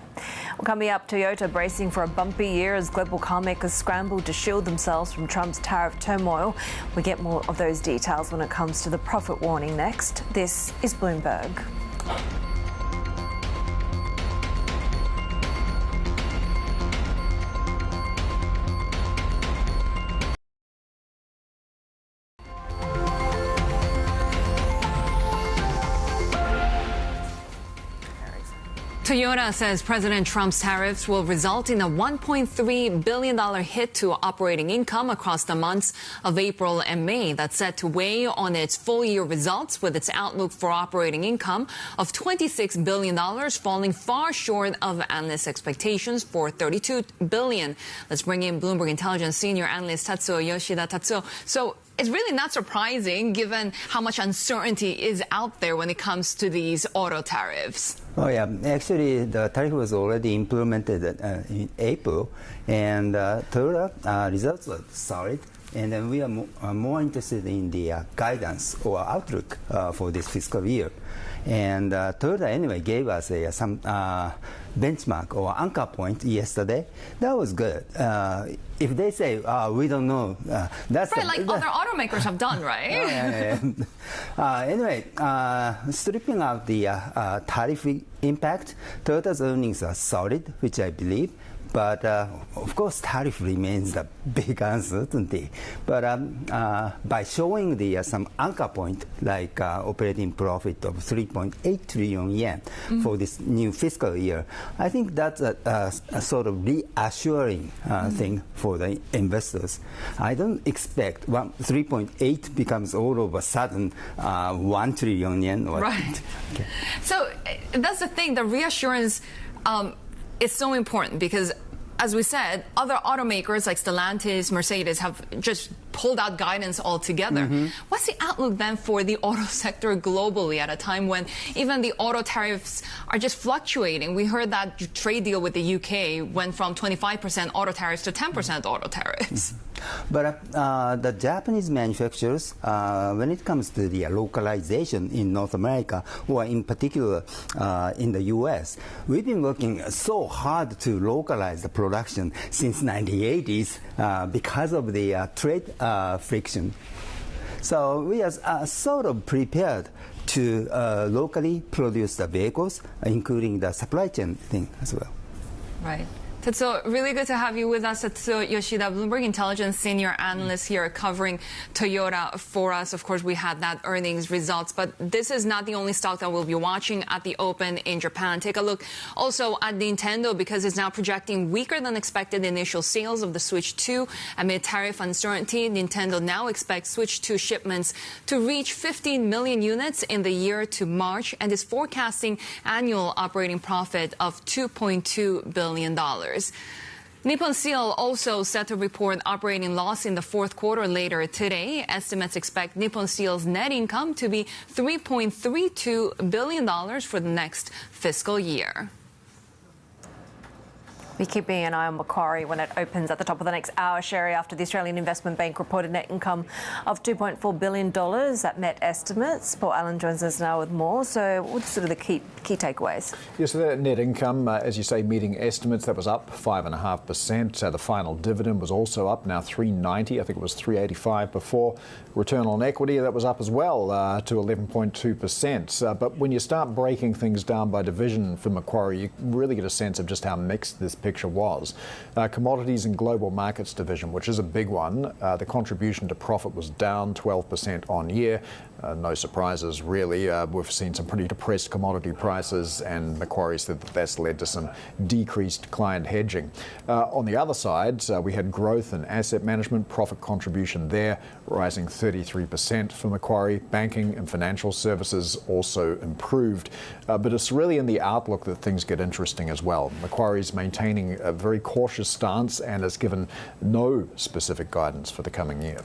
Well, coming up, Toyota bracing for a bumpy year as global carmakers scramble to shield themselves from Trump's tariff turmoil. We get more of those details when it comes to the profit warning next. This is Bloomberg. Toyota says President Trump's tariffs will result in a $1.3 billion hit to operating income across the months of April and May. That's set to weigh on its full-year results, with its outlook for operating income of $26 billion, falling far short of analyst expectations for $32 billion. Let's bring in Bloomberg Intelligence senior analyst Tatsuo Yoshida. Tatsuo, so it's really not surprising given how much uncertainty is out there when it comes to these auto tariffs. Oh yeah, actually the tariff was already implemented in April, and Toyota results were solid. And then we are more interested in the guidance or outlook for this fiscal year. And Toyota anyway gave us some benchmark or anchor point yesterday. That was good. If they say, we don't know, that's right, like other automakers have done, right? Anyway, stripping out the tariff impact, Toyota's earnings are solid, which I believe. But of course, tariff remains the big uncertainty. But by showing the some anchor point, like operating profit of 3.8 trillion yen for this new fiscal year, I think that's a sort of reassuring thing for the investors. I don't expect 3.8 becomes all of a sudden 1 trillion yen. Right. Okay. So that's the thing. The reassurance. It's so important because, as we said, other automakers like Stellantis, Mercedes have just pulled out guidance altogether. What's the outlook then for the auto sector globally at a time when even the auto tariffs are just fluctuating? We heard that trade deal with the UK went from 25% auto tariffs to 10% auto tariffs. But the Japanese manufacturers, when it comes to the localization in North America, or in particular in the U.S., we've been working so hard to localize the production since 1980s because of the trade friction. So we are sort of prepared to locally produce the vehicles, including the supply chain thing as well. Right. Tetsuo, really good to have you with us. Tetsuo Yoshida, Bloomberg Intelligence senior analyst here covering Toyota for us. Of course, we had that earnings results, but this is not the only stock that we'll be watching at the open in Japan. Take a look also at Nintendo because it's now projecting weaker than expected initial sales of the Switch 2 amid tariff uncertainty. Nintendo now expects Switch 2 shipments to reach 15 million units in the year to March and is forecasting annual operating profit of $2.2 billion. Nippon Steel also set to report operating loss in the fourth quarter later today. Estimates expect Nippon Steel's net income to be $3.32 billion for the next fiscal year. Be keeping an eye on Macquarie when it opens at the top of the next hour, Shery, after the Australian Investment Bank reported net income of $2.4 billion. That met estimates. Paul Allen joins us now with more. So what's sort of the key takeaways? Yes, so that net income, as you say, meeting estimates, that was up 5.5%. The final dividend was also up, now $3.90. I think it was $3.85 before. Return on equity, that was up as well to 11.2%. But when you start breaking things down by division for Macquarie, you really get a sense of just how mixed this picture was. Commodities and Global Markets division, which is a big one, the contribution to profit was down 12% on year. No surprises, really. We've seen some pretty depressed commodity prices, and Macquarie said that that's led to some decreased client hedging. On the other side, we had growth in asset management, profit contribution there, rising 33% for Macquarie. Banking and financial services also improved. But it's really in the outlook that things get interesting as well. Macquarie's maintaining a very cautious stance and has given no specific guidance for the coming year.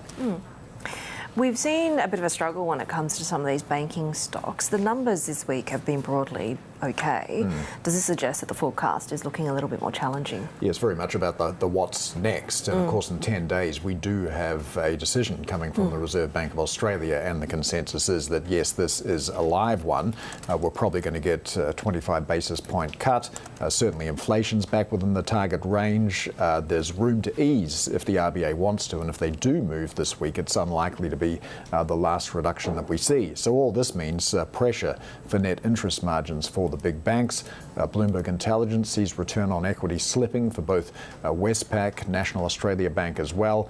We've seen a bit of a struggle when it comes to some of these banking stocks. The numbers this week have been broadly okay. Does this suggest that the forecast is looking a little bit more challenging? Yes, very much about the what's next. And of course, in 10 days, we do have a decision coming from the Reserve Bank of Australia, and the consensus is that, yes, this is a live one. We're probably going to get a 25 basis point cut. Certainly, inflation's back within the target range. There's room to ease if the RBA wants to, and if they do move this week, it's unlikely to be the last reduction that we see. So all this means pressure for net interest margins for the big banks. Bloomberg Intelligence sees return on equity slipping for both Westpac, National Australia Bank as well.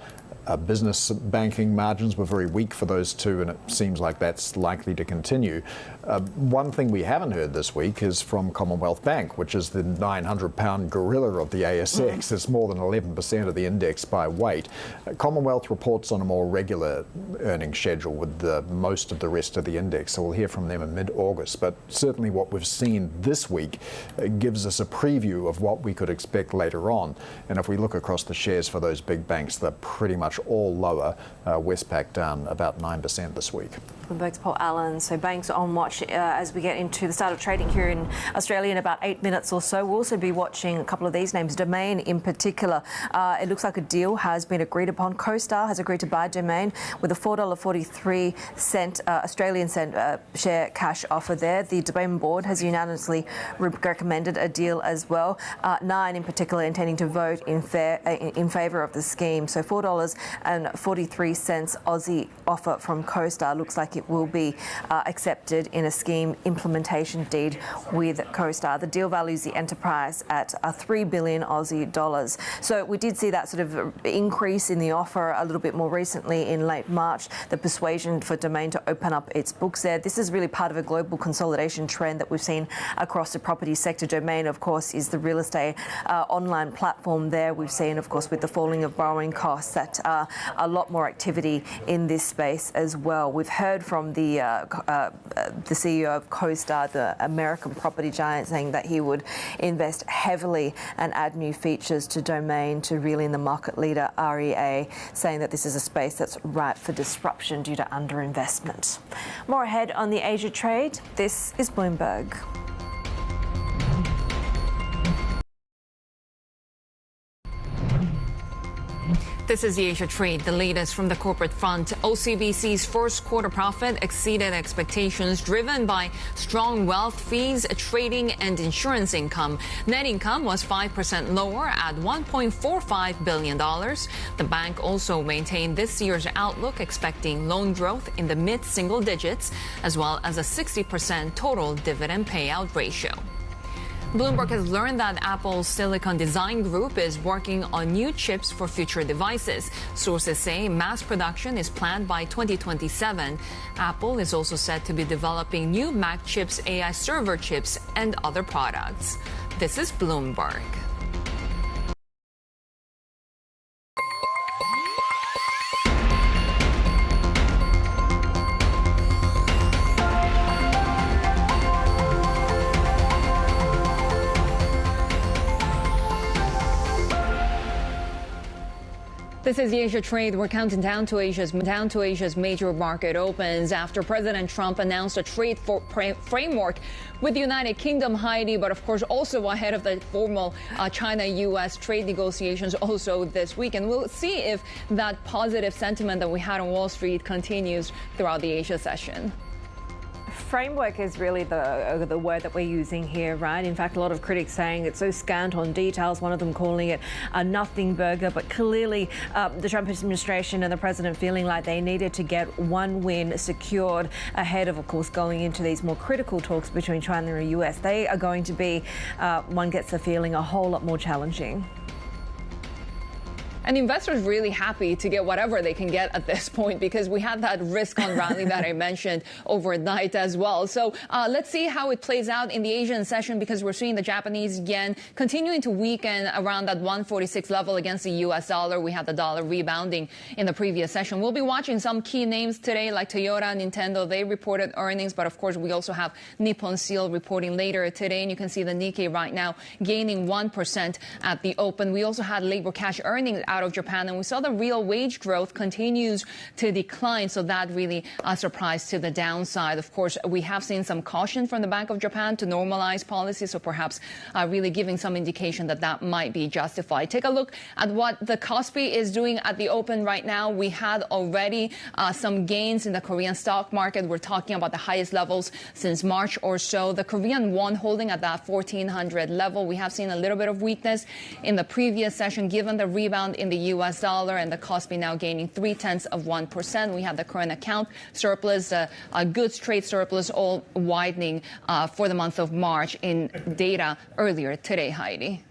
Business banking margins were very weak for those two, and it seems like that's likely to continue. One thing we haven't heard this week is from Commonwealth Bank, which is the 900-pound gorilla of the ASX. It's more than 11% of the index by weight. Commonwealth reports on a more regular earnings schedule with most of the rest of the index, so we'll hear from them in mid-August. But certainly what we've seen this week gives us a preview of what we could expect later on. And if we look across the shares for those big banks, they're pretty much all lower. Westpac down about 9% this week. Bloomberg's Paul Allen. So banks on watch as we get into the start of trading here in Australia in about 8 minutes or so. We'll also be watching a couple of these names, Domain in particular. It looks like a deal has been agreed upon. CoStar has agreed to buy Domain with a $4.43 Australian cent share cash offer there. The Domain board has unanimously recommended a deal as well. Nine in particular intending to vote in favour of the scheme. So $4.43 Aussie offer from CoStar. Looks like it will be accepted in a scheme implementation deed with CoStar. The deal values the enterprise at $3 billion Aussie dollars. So we did see that sort of increase in the offer a little bit more recently in late March. The persuasion for Domain to open up its books there. This is really part of a global consolidation trend that we've seen across the property sector. Domain, of course, is the real estate online platform there. We've seen, of course, with the falling of borrowing costs, that a lot more activity in this space as well. We've heard from the CEO of CoStar, the American property giant, saying that he would invest heavily and add new features to Domain to reel in the market leader REA, saying that this is a space that's ripe for disruption due to underinvestment. More ahead on the Asia trade. This is Bloomberg. This is the Asia trade, the latest from the corporate front. OCBC's first quarter profit exceeded expectations, driven by strong wealth fees, trading and insurance income. Net income was 5% lower at $1.45 billion. The bank also maintained this year's outlook, expecting loan growth in the mid-single digits, as well as a 60% total dividend payout ratio. Bloomberg has learned that Apple's Silicon Design Group is working on new chips for future devices. Sources say mass production is planned by 2027. Apple is also said to be developing new Mac chips, AI server chips, and other products. This is Bloomberg. This is the Asia trade. We're counting down to Asia's major market opens after President Trump announced a trade framework with the United Kingdom, Haidi, but of course also ahead of the formal China-U.S. trade negotiations also this week. And we'll see if that positive sentiment that we had on Wall Street continues throughout the Asia session. Framework is really the word that we're using here, right? In fact, a lot of critics saying it's so scant on details, one of them calling it a nothing burger, but clearly the Trump administration and the president feeling like they needed to get one win secured ahead of course, going into these more critical talks between China and the US. They are going to be, one gets the feeling, a whole lot more challenging. And investors really happy to get whatever they can get at this point, because we had that risk-on rally that I mentioned overnight as well. So let's see how it plays out in the Asian session, because we're seeing the Japanese yen continuing to weaken around that 146 level against the U.S. dollar. We had the dollar rebounding in the previous session. We'll be watching some key names today like Toyota, Nintendo. They reported earnings, but of course we also have Nippon Steel reporting later today. And you can see the Nikkei right now gaining 1% at the open. We also had labor cash earnings out of Japan, and we saw the real wage growth continues to decline, so that really a surprise to the downside. Of course, we have seen some caution from the Bank of Japan to normalize policy, so perhaps really giving some indication that that might be justified. Take a look at what the Kospi is doing at the open right now. We had already some gains in the Korean stock market. We're talking about the highest levels since March or so. The Korean won holding at that 1400 level. We have seen a little bit of weakness in the previous session given the rebound in the U.S. dollar, and the Kospi now gaining 0.3%. We have the current account surplus, a goods trade surplus, all widening for the month of March in data earlier today, Haidi.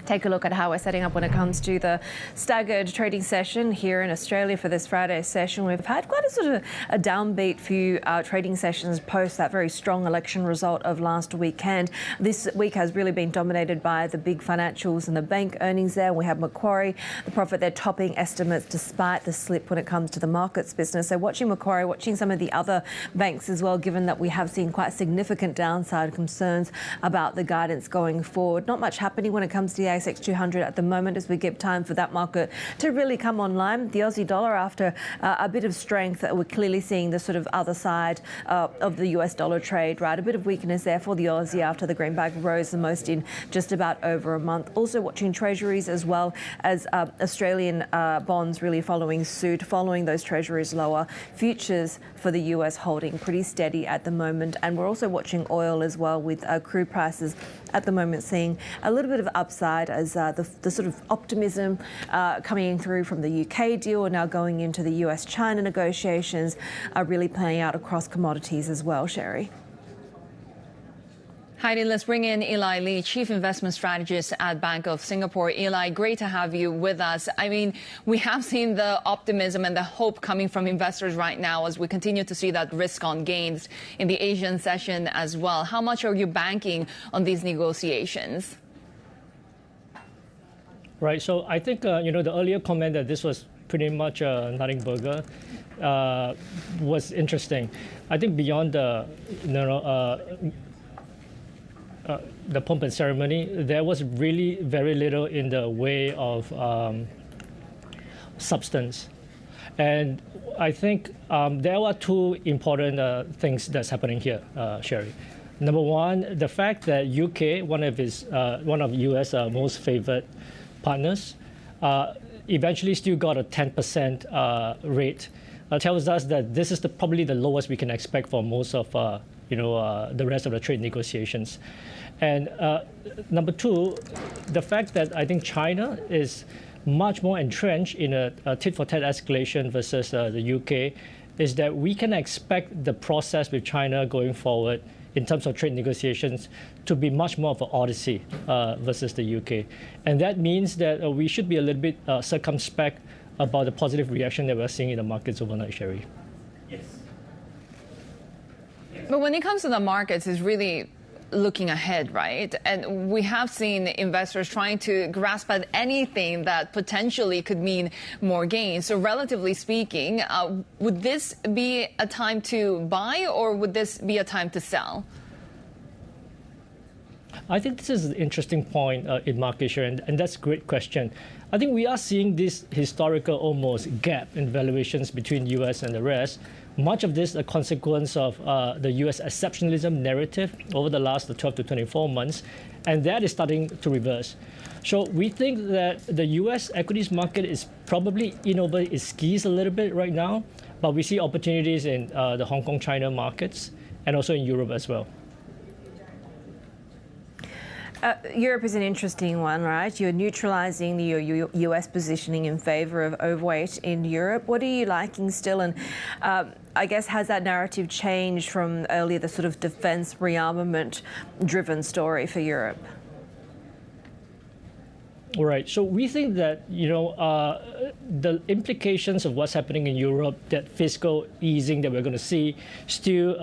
take a look at how we're setting up when it comes to the staggered trading session here in Australia for this Friday session. We've had quite a sort of a downbeat few trading sessions post that very strong election result of last weekend. This week has really been dominated by the big financials and the bank earnings there. We have Macquarie, the profit there topping estimates despite the slip when it comes to the markets business. So watching Macquarie, watching some of the other banks as well, given that we have seen quite significant downside concerns about the guidance going forward. Not much happening when it comes to the ASX 200 at the moment as we give time for that market to really come online. The Aussie dollar, after a bit of strength, we're clearly seeing the sort of other side of the US dollar trade, right? A bit of weakness there for the Aussie after the greenback rose the most in just about over a month. Also watching treasuries as well as Australian bonds really following suit, following those treasuries lower. Futures for the US holding pretty steady at the moment. And we're also watching oil as well, with crude prices at the moment seeing a little bit of upside as the sort of optimism coming through from the UK deal and now going into the US-China negotiations are really playing out across commodities as well, Shery. Haidi, let's bring in Eli Li, Chief Investment Strategist at Bank of Singapore. Eli, great to have you with us. I mean, we have seen the optimism and the hope coming from investors right now as we continue to see that risk on gains in the Asian session as well. How much are you banking on these negotiations? Right. So I think, the earlier comment that this was pretty much a nothing burger was interesting. I think beyond the pomp and ceremony, there was really very little in the way of substance. And I think there are two important things that's happening here, Shery. Number one, the fact that UK, one of US most favored partners, eventually still got a 10% rate, tells us that this is probably the lowest we can expect for most of the rest of the trade negotiations. And number two, the fact that I think China is much more entrenched in a tit-for-tat escalation versus the UK is that we can expect the process with China going forward in terms of trade negotiations to be much more of an odyssey versus the UK. And that means that we should be a little bit circumspect about the positive reaction that we're seeing in the markets overnight, Shery. Yes. But when it comes to the markets, it's really looking ahead, right? And we have seen investors trying to grasp at anything that potentially could mean more gains. So relatively speaking, would this be a time to buy or would this be a time to sell? I think this is an interesting point in market share, and that's a great question. I think we are seeing this historical almost gap in valuations between US and the rest. Much of this a consequence of the US exceptionalism narrative over the last 12 to 24 months, and that is starting to reverse. So we think that the US equities market is probably in over its skis a little bit right now, but we see opportunities in the Hong Kong, China markets, and also in Europe as well. Europe is an interesting one, right? You're neutralising your US positioning in favour of overweight in Europe. What are you liking still? And I guess has that narrative changed from earlier, the sort of defence rearmament-driven story for Europe? All right. So we think that, the implications of what's happening in Europe, that fiscal easing that we're going to see, still,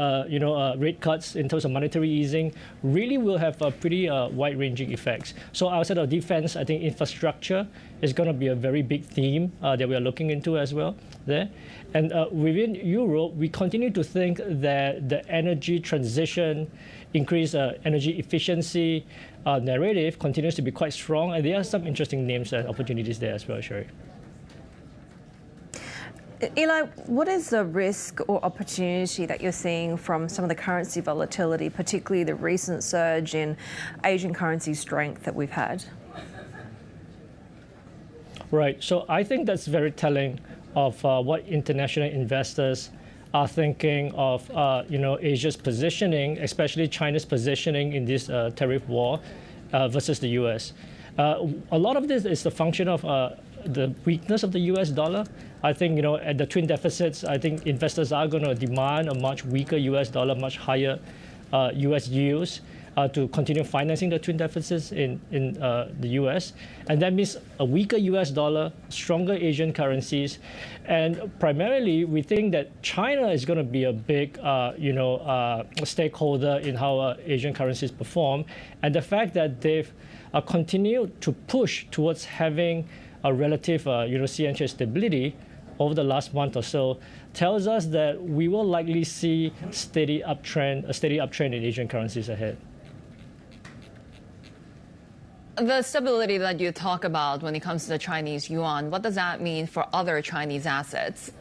rate cuts in terms of monetary easing, really will have a pretty wide-ranging effects. So outside of defense, I think infrastructure is going to be a very big theme that we are looking into as well there. And within Europe, we continue to think that the energy transition, increased energy efficiency narrative continues to be quite strong. And there are some interesting names and opportunities there as well, Shery. Eli, what is the risk or opportunity that you're seeing from some of the currency volatility, particularly the recent surge in Asian currency strength that we've had? Right. So I think that's very telling of what international investors are thinking of, Asia's positioning, especially China's positioning in this tariff war versus the U.S. A lot of this is the function of the weakness of the U.S. dollar. I think, at the twin deficits, I think investors are going to demand a much weaker U.S. dollar, much higher U.S. yields. to continue financing the twin deficits in the U.S. And that means a weaker U.S. dollar, stronger Asian currencies. And primarily, we think that China is going to be a big stakeholder in how Asian currencies perform. And the fact that they've continued to push towards having a relative CNH stability over the last month or so tells us that we will likely see a steady uptrend in Asian currencies ahead. The stability that you talk about when it comes to the Chinese yuan, what does that mean for other Chinese assets?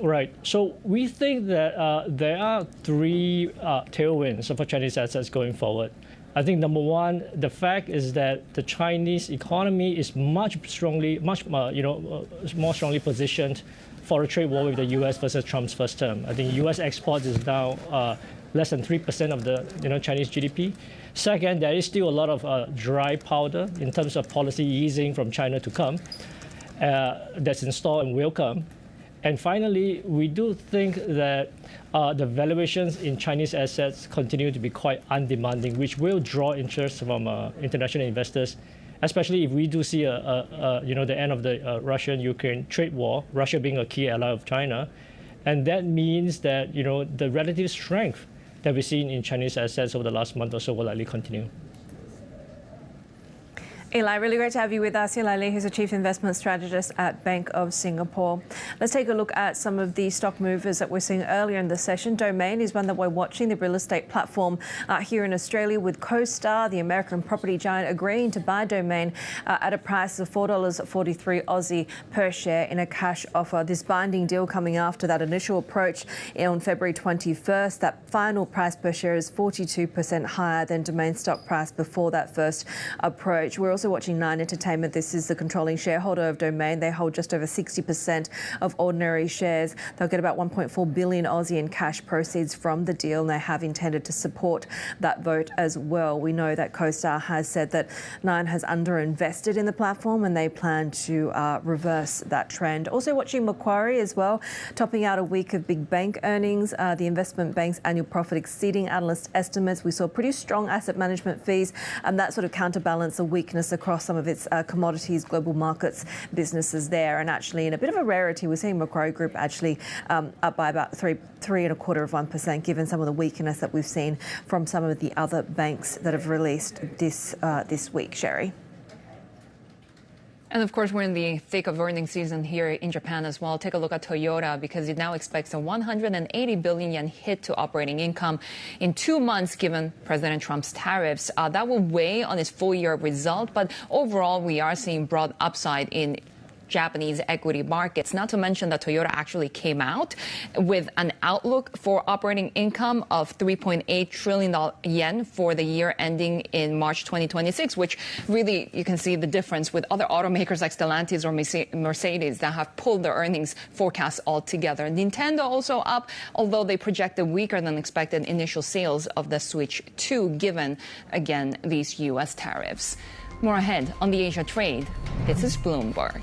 Right. So we think that there are three tailwinds for Chinese assets going forward. I think number one, the fact is that the Chinese economy is much more strongly positioned for a trade war with the U.S. versus Trump's first term. I think U.S. exports is now less than 3% of the Chinese GDP. Second, there is still a lot of dry powder in terms of policy easing from China to come that's installed and will come. And finally, we do think that the valuations in Chinese assets continue to be quite undemanding, which will draw interest from international investors, especially if we do see the end of the Russian-Ukraine trade war, Russia being a key ally of China. And that means that the relative strength that we've seen in Chinese assets over the last month or so will likely continue. Eli, really great to have you with us. Eli Li, who's a Chief Investment Strategist at Bank of Singapore. Let's take a look at some of the stock movers that we're seeing earlier in the session. Domain is one that we're watching, the real estate platform here in Australia, with CoStar, the American property giant, agreeing to buy Domain at a price of $4.43 Aussie per share in a cash offer. This binding deal coming after that initial approach on February 21st. That final price per share is 42% higher than Domain's stock price before that first approach. We're also watching Nine Entertainment. This is the controlling shareholder of Domain. They hold just over 60% of ordinary shares. They'll get about 1.4 billion Aussie in cash proceeds from the deal, and they have intended to support that vote as well. We know that CoStar has said that Nine has underinvested in the platform, and they plan to reverse that trend. Also watching Macquarie as well, topping out a week of big bank earnings. The investment bank's annual profit exceeding analyst estimates. We saw pretty strong asset management fees, and that sort of counterbalanced the weakness across some of its commodities, global markets businesses there. And actually, in a bit of a rarity, we're seeing Macquarie Group actually up by about 3.25%, given some of the weakness that we've seen from some of the other banks that have released this week. Shery. And of course, we're in the thick of earnings season here in Japan as well. Take a look at Toyota, because it now expects a 180 billion yen hit to operating income in 2 months, given President Trump's tariffs. That will weigh on its full-year result, but overall, we are seeing broad upside in Japanese equity markets. Not to mention that Toyota actually came out with an outlook for operating income of 3.8 trillion yen for the year ending in March 2026, which really you can see the difference with other automakers like Stellantis or Mercedes that have pulled their earnings forecasts altogether. Nintendo also up, although they projected weaker than expected initial sales of the Switch 2, given, again, these U.S. tariffs. More ahead on the Asia trade. This is Bloomberg.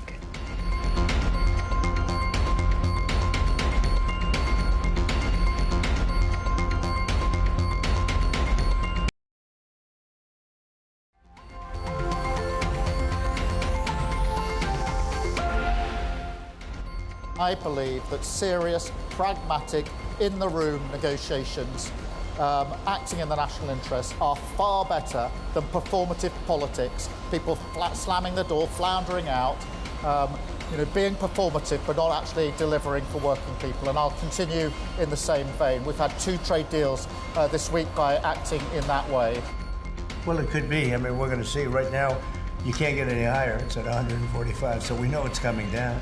I believe that serious, pragmatic, in-the-room negotiations acting in the national interest are far better than performative politics, people slamming the door, floundering out, being performative but not actually delivering for working people. And I'll continue in the same vein. We've had 2 trade deals this week by acting in that way. Well, it could be. I mean, we're going to see. Right now, you can't get any higher. It's at 145, so we know it's coming down.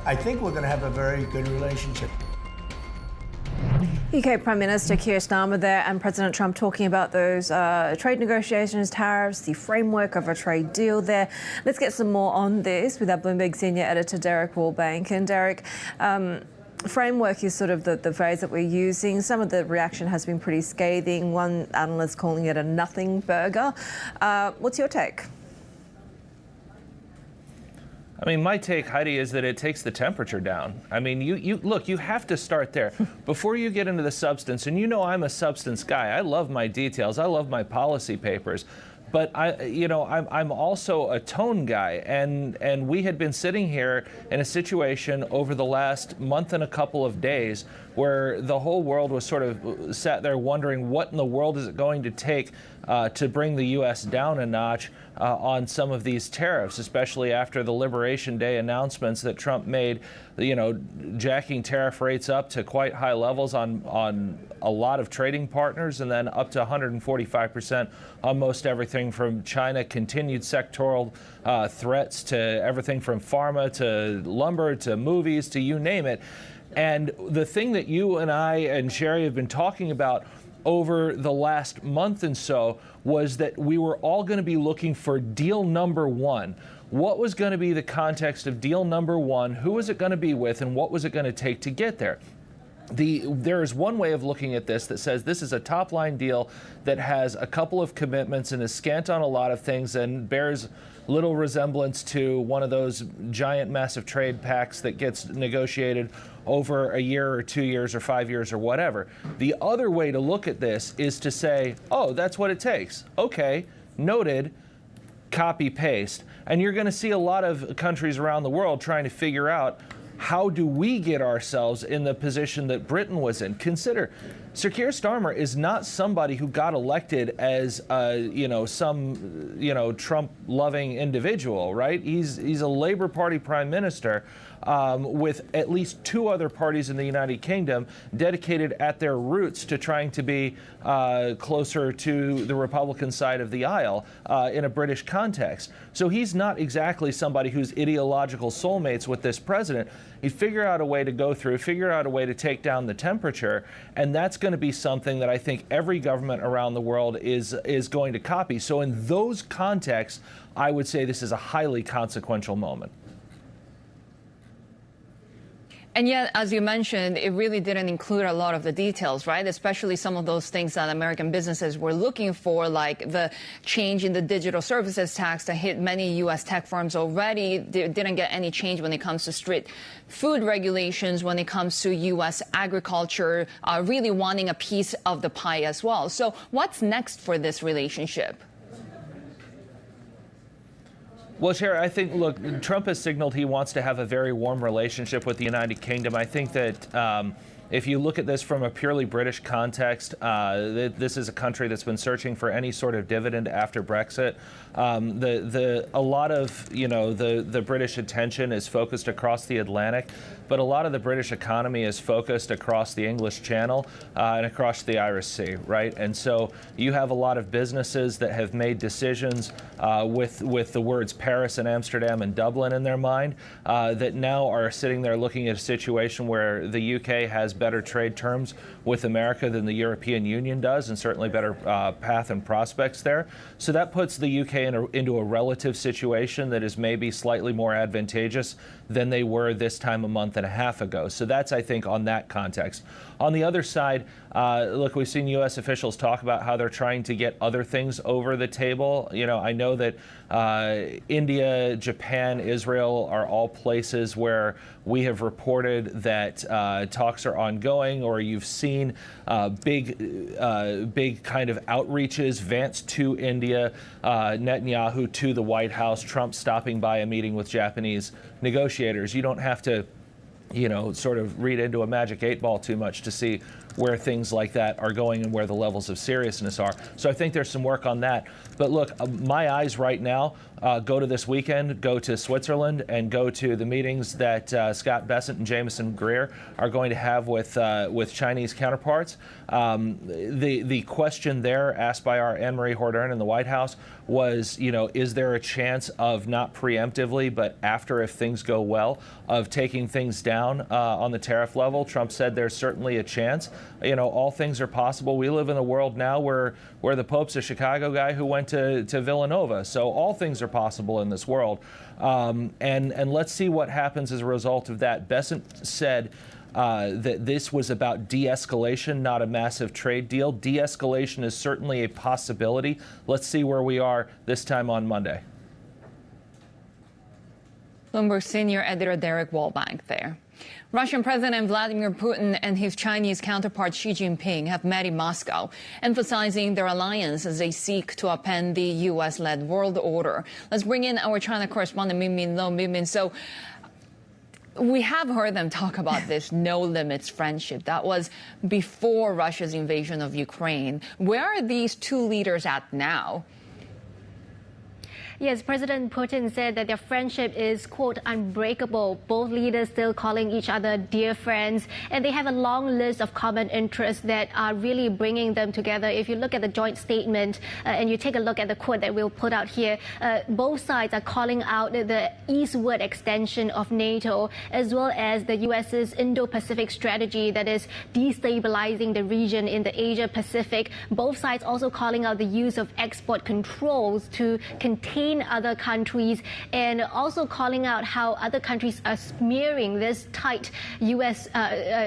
I think we're going to have a very good relationship. UK Prime Minister Keir Starmer there, and President Trump talking about those trade negotiations, tariffs, the framework of a trade deal there. Let's get some more on this with our Bloomberg senior editor, Derek Wallbank. And Derek, framework is sort of the phrase that we're using. Some of the reaction has been pretty scathing. One analyst calling it a nothing burger. What's your take? I mean, my take, Heidi, is that it takes the temperature down. I mean, look, you have to start there before you get into the substance. And you know, I'm a substance guy. I love my details. I love my policy papers. But I'm also a tone guy, and we had been sitting here in a situation over the last month and a couple of days where the whole world was sort of sat there wondering what in the world is it going to take to bring the U.S. down a notch on some of these tariffs, especially after the Liberation Day announcements that Trump made, jacking tariff rates up to quite high levels on a lot of trading partners, and then up to 145% on most everything from China, continued sectoral threats to everything from pharma to lumber to movies to you name it. And the thing that you and I and Shery have been talking about over the last month and so was that we were all going to be looking for deal number one. What was going to be the context of deal number one? Who was it going to be with, and what was it going to take to get there? There is one way of looking at this that says this is a top-line deal that has a couple of commitments and is scant on a lot of things and bears little resemblance to one of those giant, massive trade pacts that gets negotiated over a year or 2 years or 5 years or whatever. The other way to look at this is to say, oh, that's what it takes. Okay, noted, copy, paste. And you're going to see a lot of countries around the world trying to figure out, how do we get ourselves in the position that Britain was in? Consider, Sir Keir Starmer is not somebody who got elected as some Trump-loving individual, right? He's a Labour Party prime minister with at least two other parties in the United Kingdom dedicated at their roots to trying to be closer to the Republican side of the aisle in a British context. So he's not exactly somebody who's ideological soulmates with this president. He figure out a way to go through, figure out a way to take down the temperature, and that's going to be something that I think every government around the world is going to copy. So in those contexts, I would say this is a highly consequential moment. And yet, as you mentioned, it really didn't include a lot of the details, right? Especially some of those things that American businesses were looking for, like the change in the digital services tax that hit many U.S. tech firms already. They didn't get any change when it comes to street food regulations, when it comes to U.S. agriculture, really wanting a piece of the pie as well. So what's next for this relationship? Well, Shery, I think, look, Trump has signaled he wants to have a very warm relationship with the United Kingdom. I think that if you look at this from a purely British context, this is a country that's been searching for any sort of dividend after Brexit. A lot of the British attention is focused across the Atlantic, but a lot of the British economy is focused across the English Channel and across the Irish Sea, right? And so you have a lot of businesses that have made decisions with the words Paris and Amsterdam and Dublin in their mind that now are sitting there looking at a situation where the UK has better trade terms with America than the European Union does, and certainly better path and prospects there. So that puts the UK into a relative situation that is maybe slightly more advantageous than they were this time a month and a half ago. So that's, I think, on that context. On the other side, look, we've seen U.S. officials talk about how they're trying to get other things over the table. I know that India, Japan, Israel are all places where we have reported that talks are ongoing, or you've seen big kind of outreaches, Vance to India, Netanyahu to the White House, Trump stopping by a meeting with Japanese negotiators. You don't have to sort of read into a magic 8-ball too much to see where things like that are going and where the levels of seriousness are. So I think there's some work on that. But look, my eyes right now go to this weekend, go to Switzerland, and go to the meetings that Scott Bessent and Jameson Greer are going to have with Chinese counterparts. The question there asked by our Anne-Marie Hordern in the White House was, is there a chance of not preemptively, but after, if things go well, of taking things down on the tariff level? Trump said there's certainly a chance. All things are possible. We live in a world now where the Pope's a Chicago guy who went to Villanova. So all things are possible in this world. And let's see what happens as a result of that. Bessent said that this was about de-escalation, not a massive trade deal. De-escalation is certainly a possibility. Let's see where we are this time on Monday. Bloomberg senior editor Derek Wallbank there. Russian President Vladimir Putin and his Chinese counterpart Xi Jinping have met in Moscow, emphasizing their alliance as they seek to upend the U.S.-led world order. Let's bring in our China correspondent Min Lo. Min, so we have heard them talk about this no-limits friendship. That was before Russia's invasion of Ukraine. Where are these two leaders at now? Yes, President Putin said that their friendship is, quote, unbreakable. Both leaders still calling each other dear friends. And they have a long list of common interests that are really bringing them together. If you look at the joint statement and you take a look at the quote that we'll put out here, both sides are calling out the eastward extension of NATO, as well as the U.S.'s Indo-Pacific strategy that is destabilizing the region in the Asia-Pacific. Both sides also calling out the use of export controls to contain other countries, and also calling out how other countries are smearing this tight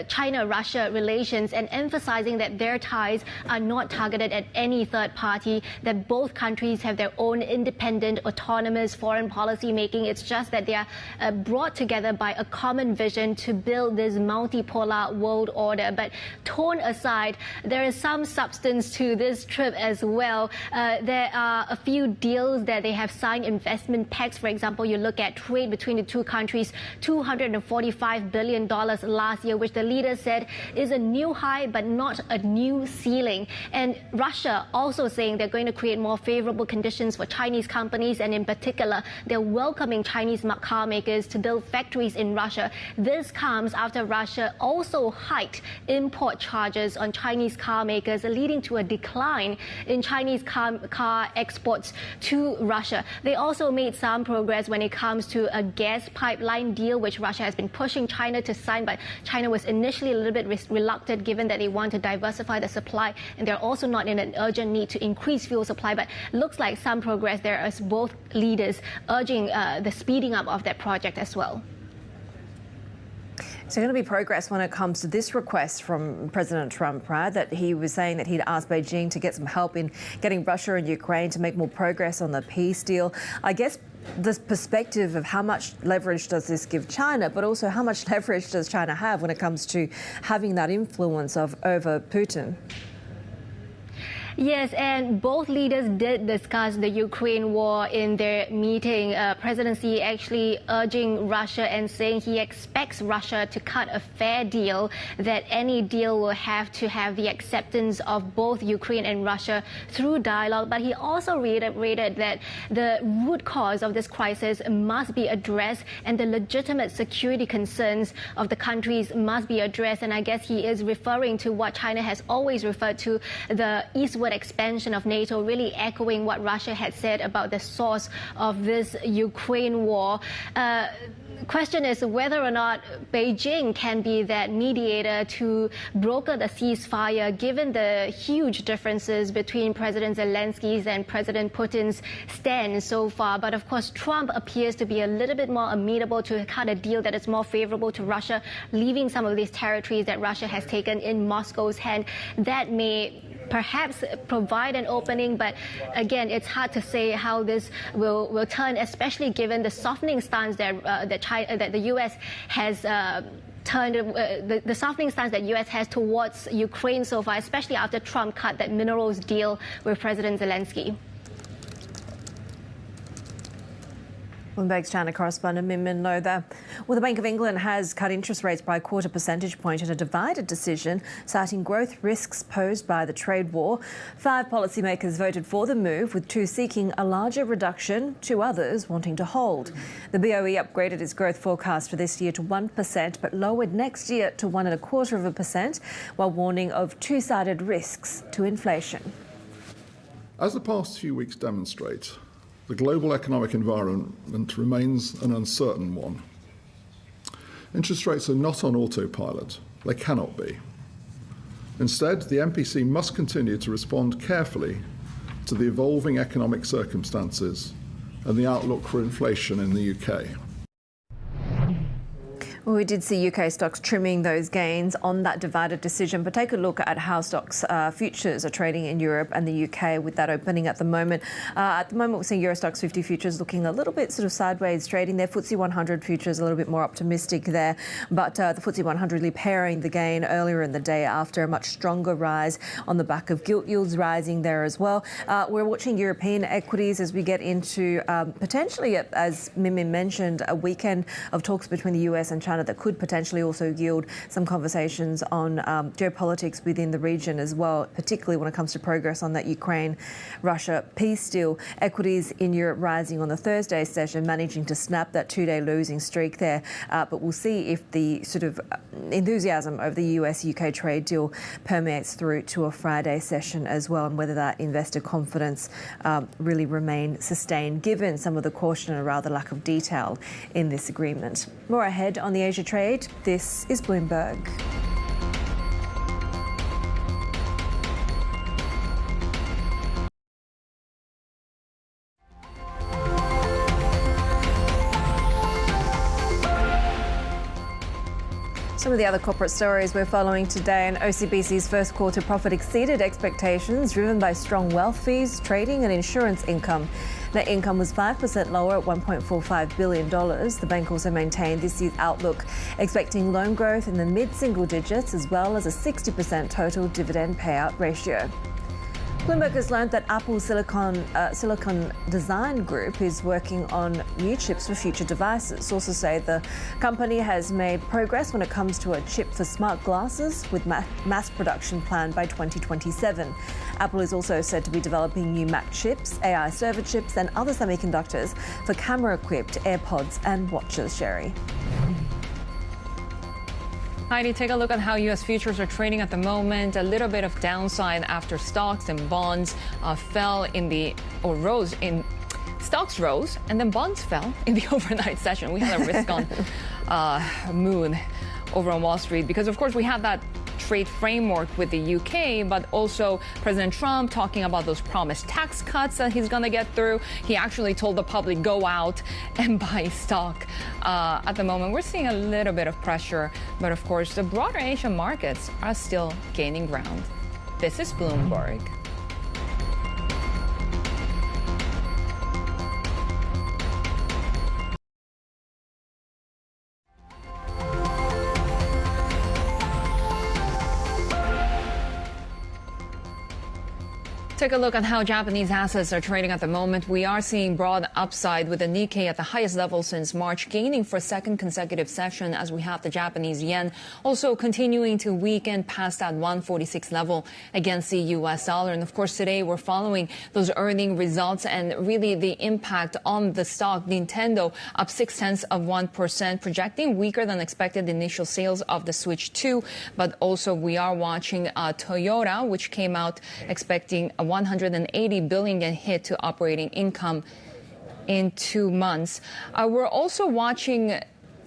China-Russia relations, and emphasizing that their ties are not targeted at any third party, that both countries have their own independent, autonomous foreign policy making. It's just that they are brought together by a common vision to build this multipolar world order. But tone aside, there is some substance to this trip as well. There are a few deals that they have signed, investment pacts. For example, you look at trade between the two countries, $245 billion last year, which the leader said is a new high but not a new ceiling. And Russia also saying they're going to create more favorable conditions for Chinese companies, and in particular, they're welcoming Chinese car makers to build factories in Russia. This comes after Russia also hiked import charges on Chinese car makers, leading to a decline in Chinese car exports to Russia. They also made some progress when it comes to a gas pipeline deal, which Russia has been pushing China to sign, but China was initially a little bit reluctant, given that they want to diversify the supply, and they're also not in an urgent need to increase fuel supply. But looks like some progress there, as both leaders urging the speeding up of that project as well. So going to be progress when it comes to this request from President Trump, right? That he was saying that he'd asked Beijing to get some help in getting Russia and Ukraine to make more progress on the peace deal. I guess this perspective of how much leverage does this give China, but also how much leverage does China have when it comes to having that influence over Putin? Yes, and both leaders did discuss the Ukraine war in their meeting. President Xi actually urging Russia and saying he expects Russia to cut a fair deal, that any deal will have to have the acceptance of both Ukraine and Russia through dialogue. But he also reiterated that the root cause of this crisis must be addressed, and the legitimate security concerns of the countries must be addressed. And I guess he is referring to what China has always referred to, the eastward expansion of NATO, really echoing what Russia had said about the source of this Ukraine war. Question is whether or not Beijing can be that mediator to broker the ceasefire, given the huge differences between President Zelensky's and President Putin's stance so far. But of course, Trump appears to be a little bit more amenable to cut a deal that is more favorable to Russia, leaving some of these territories that Russia has taken in Moscow's hand. That may perhaps provide an opening, but again, it's hard to say how this will turn, especially given the softening stance that the U.S. has turned, the softening stance that U.S. has towards Ukraine so far, especially after Trump cut that minerals deal with President Zelensky. Bloomberg's China correspondent Min Lo there. Well, the Bank of England has cut interest rates by a quarter percentage point in a divided decision, citing growth risks posed by the trade war. 5 policymakers voted for the move, with 2 seeking a larger reduction, 2 others wanting to hold. The BOE upgraded its growth forecast for this year to 1%, but lowered next year to 1.25%, while warning of two-sided risks to inflation. As the past few weeks demonstrate, the global economic environment remains an uncertain one. Interest rates are not on autopilot. They cannot be. Instead, the MPC must continue to respond carefully to the evolving economic circumstances and the outlook for inflation in the UK. Well, we did see UK stocks trimming those gains on that divided decision, but take a look at how stocks futures are trading in Europe and the UK with that opening at the moment. We're seeing Euro Stoxx 50 futures looking a little bit sort of sideways trading there. FTSE 100 futures a little bit more optimistic there, but the FTSE 100 repairing the gain earlier in the day after a much stronger rise on the back of gilt yields rising there as well. We're watching European equities as we get into potentially, as Mimim mentioned, a weekend of talks between the US and China that could potentially also yield some conversations on geopolitics within the region as well, particularly when it comes to progress on that Ukraine-Russia peace deal. Equities in Europe rising on the Thursday session, managing to snap that two-day losing streak there. But we'll see if the sort of enthusiasm over the US-UK trade deal permeates through to a Friday session as well, and whether that investor confidence really remain sustained, given some of the caution and rather lack of detail in this agreement. More ahead on the Asia trade. This is Bloomberg. Some of the other corporate stories we're following today, and OCBC's first quarter profit exceeded expectations, driven by strong wealth fees, trading and insurance income. Net income was 5% lower at $1.45 billion. The bank also maintained this year's outlook, expecting loan growth in the mid-single digits as well as a 60% total dividend payout ratio. Bloomberg has learned that Apple's Silicon Design Group is working on new chips for future devices. Sources say the company has made progress when it comes to a chip for smart glasses, with mass production planned by 2027. Apple is also said to be developing new Mac chips, AI server chips and other semiconductors for camera-equipped AirPods and watches. Shery. Heidi, take a look at how U.S. futures are trading at the moment. A little bit of downside after stocks and bonds rose in. Stocks rose and then bonds fell in the overnight session. We had a risk-on mood over on Wall Street because, of course, we had that trade framework with the UK, but also President Trump talking about those promised tax cuts that he's going to get through. He actually told the public, go out and buy stock. At the moment, we're seeing a little bit of pressure, but of course, the broader Asian markets are still gaining ground. This is Bloomberg. Take a look at how Japanese assets are trading at the moment. We are seeing broad upside with the Nikkei at the highest level since March, gaining for a second consecutive session as we have the Japanese yen also continuing to weaken past that 146 level against the U.S. dollar. And of course, today we're following those earning results and really the impact on the stock. Nintendo up 0.6%, projecting weaker than expected initial sales of the Switch 2. But also we are watching Toyota, which came out expecting a 180 billion yen hit to operating income in 2 months. We're also watching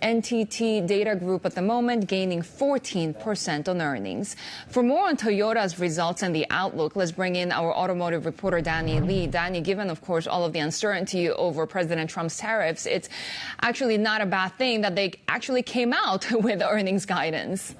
NTT Data Group at the moment, gaining 14% on earnings. For more on Toyota's results and the outlook, let's bring in our automotive reporter, Danny Lee. Danny, given, of course, all of the uncertainty over President Trump's tariffs, it's actually not a bad thing that they actually came out with earnings guidance.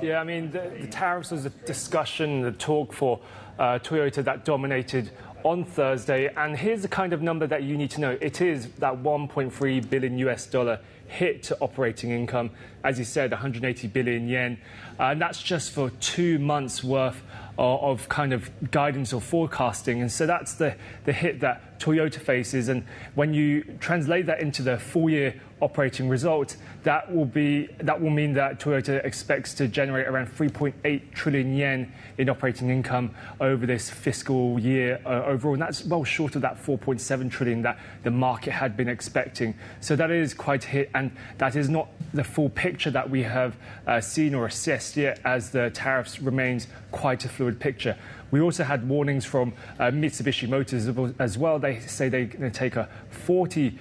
Yeah, I mean, the tariffs was a discussion, the talk for Toyota that dominated on Thursday. And here's the kind of number that you need to know. It is that $1.3 billion hit to operating income. As you said, 180 billion yen. And that's just for 2 months worth of kind of guidance or forecasting. And so that's the hit that Toyota faces. And when you translate that into the full-year operating result, that will mean that Toyota expects to generate around 3.8 trillion yen in operating income over this fiscal year overall. And that's well short of that 4.7 trillion that the market had been expecting. So that is quite a hit. And that is not the full picture that we have seen or assessed yet, as the tariffs remains quite a fluid picture. We also had warnings from Mitsubishi Motors as well. They say they're going to take a 40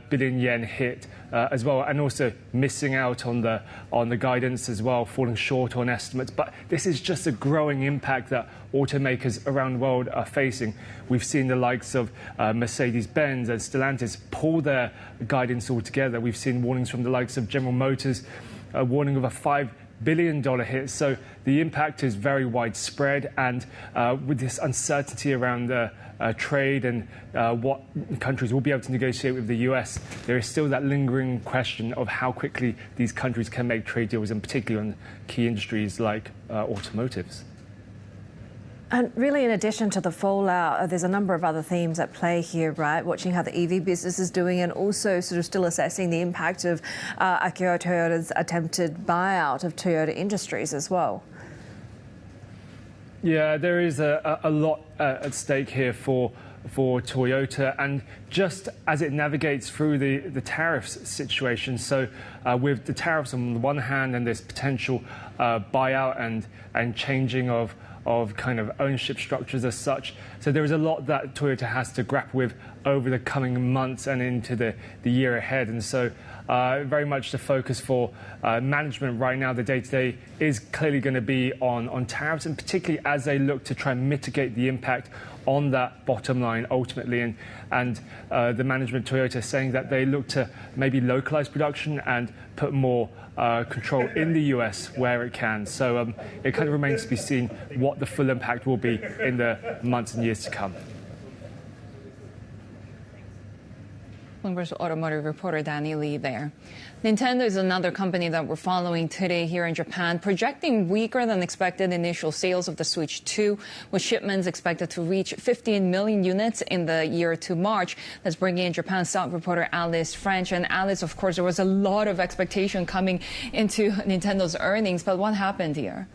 billion yen hit as well, and also missing out on the guidance as well, falling short on estimates. But this is just a growing impact that automakers around the world are facing. We've seen the likes of Mercedes-Benz and Stellantis pull their guidance altogether. We've seen warnings from the likes of General Motors, a warning of a $5 billion hit. So the impact is very widespread, and with this uncertainty around trade and what countries will be able to negotiate with the US, there is still that lingering question of how quickly these countries can make trade deals, and particularly on key industries like automotives. And really, in addition to the fallout, there's a number of other themes at play here, right? Watching how the EV business is doing, and also sort of still assessing the impact of Akio Toyota's attempted buyout of Toyota Industries as well. Yeah, there is a lot at stake here for Toyota, and just as it navigates through the tariffs situation. So with the tariffs on the one hand and this potential buyout and changing of kind of ownership structures as such. So there is a lot that Toyota has to grapple with over the coming months and into the year ahead. And so very much the focus for management right now, the day-to-day, is clearly going to be on tariffs, and particularly as they look to try and mitigate the impact on that bottom line ultimately. And the management Toyota is saying that they look to maybe localize production and put more control in the US where it can. So it kind of remains to be seen what the full impact will be in the months and years to come. Bloomberg's automotive reporter Danny Lee there. Nintendo is another company that we're following today here in Japan, projecting weaker than expected initial sales of the Switch 2, with shipments expected to reach 15 million units in the year to March. That's bringing in Japan stock reporter Alice French. And Alice, of course, there was a lot of expectation coming into Nintendo's earnings, but what happened here?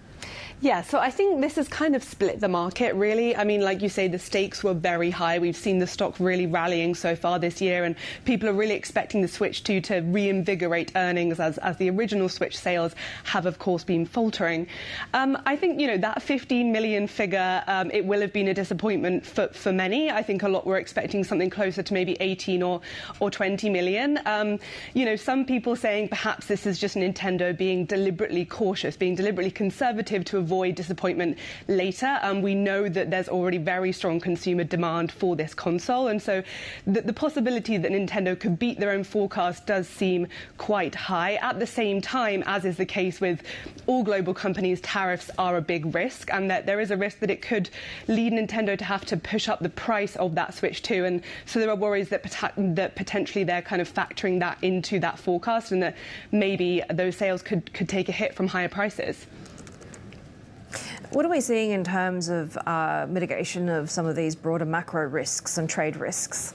Yeah, so I think this has kind of split the market, really. I mean, like you say, the stakes were very high. We've seen the stock really rallying so far this year, and people are really expecting the Switch 2 to reinvigorate earnings as the original Switch sales have, of course, been faltering. I think, that 15 million figure, it will have been a disappointment for many. I think a lot were expecting something closer to maybe 18 or 20 million. Some people saying perhaps this is just Nintendo being deliberately cautious, being deliberately conservative to avoid disappointment later. We know that there's already very strong consumer demand for this console, and so the possibility that Nintendo could beat their own forecast does seem quite high. At the same time, as is the case with all global companies, tariffs are a big risk, and that there is a risk that it could lead Nintendo to have to push up the price of that Switch 2, and so there are worries that potentially they're kind of factoring that into that forecast, and that maybe those sales could take a hit from higher prices. What are we seeing in terms of mitigation of some of these broader macro risks and trade risks?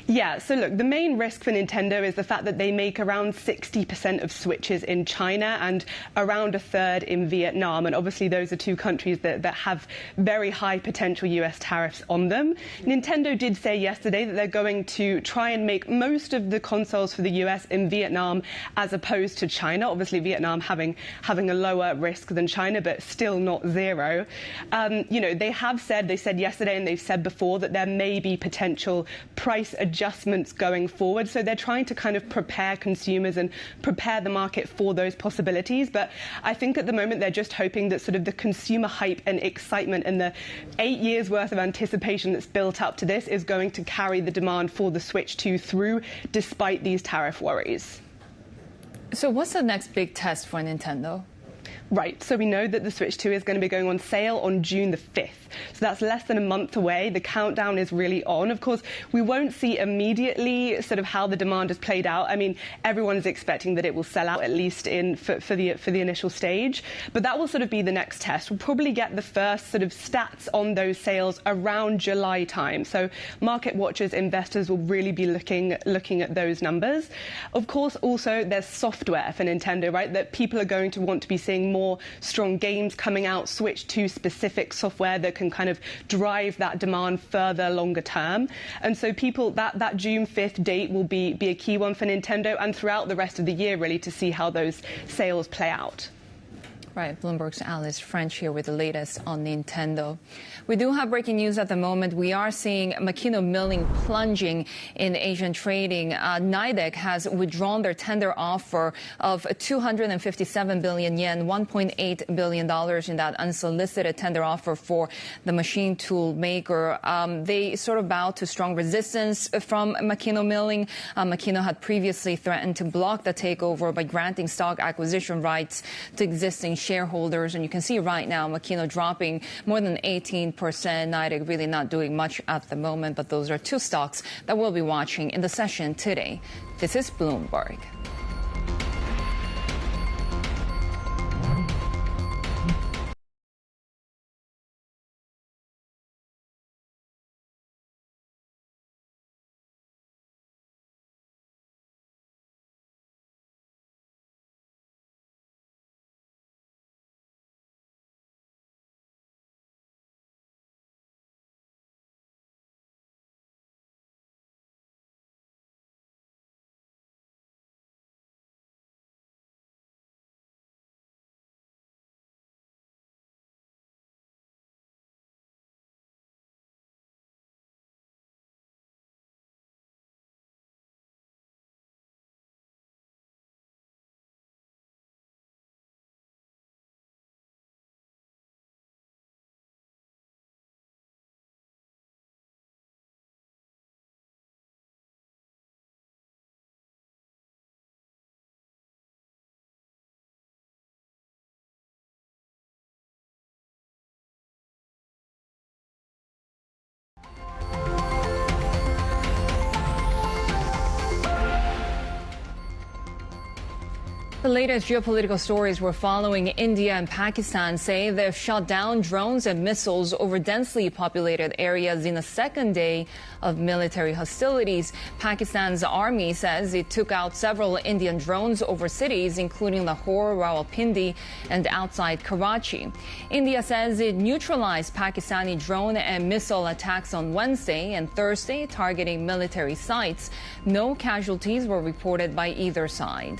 Yeah, so look, the main risk for Nintendo is the fact that they make around 60% of Switches in China and around a third in Vietnam. And obviously those are two countries that have very high potential US tariffs on them. Nintendo did say yesterday that they're going to try and make most of the consoles for the US in Vietnam as opposed to China. Obviously Vietnam having a lower risk than China, but still not zero. They said yesterday and they've said before that there may be potential price adjustments going forward. So they're trying to kind of prepare consumers and prepare the market for those possibilities. But I think at the moment they're just hoping that sort of the consumer hype and excitement and the 8 years worth of anticipation that's built up to this is going to carry the demand for the Switch 2 through despite these tariff worries. So what's the next big test for Nintendo? Right, so we know that the Switch 2 is going to be going on sale on June the 5th. So that's less than a month away. The countdown is really on. Of course, we won't see immediately sort of how the demand is played out. I mean, everyone is expecting that it will sell out at least for the initial stage. But that will sort of be the next test. We'll probably get the first sort of stats on those sales around July time. So market watchers, investors will really be looking at those numbers. Of course, also there's software for Nintendo, right, that people are going to want to be seeing more strong games coming out, Switch 2 specific software that can kind of drive that demand further longer term. And so that June 5th date will be a key one for Nintendo and throughout the rest of the year, really, to see how those sales play out. Right, Bloomberg's Alice French here with the latest on Nintendo. We do have breaking news at the moment. We are seeing Makino Milling plunging in Asian trading. Nidec has withdrawn their tender offer of 257 billion yen, $1.8 billion in that unsolicited tender offer for the machine tool maker. They sort of bowed to strong resistance from Makino Milling. Makino had previously threatened to block the takeover by granting stock acquisition rights to existing shareholders. And you can see right now Makino dropping more than 18%. Nidec really not doing much at the moment, but those are two stocks that we'll be watching in the session today. This is Bloomberg. The latest geopolitical stories we're following. India and Pakistan say they've shot down drones and missiles over densely populated areas in a second day of military hostilities. Pakistan's army says it took out several Indian drones over cities, including Lahore, Rawalpindi, and outside Karachi. India says it neutralized Pakistani drone and missile attacks on Wednesday and Thursday, targeting military sites. No casualties were reported by either side.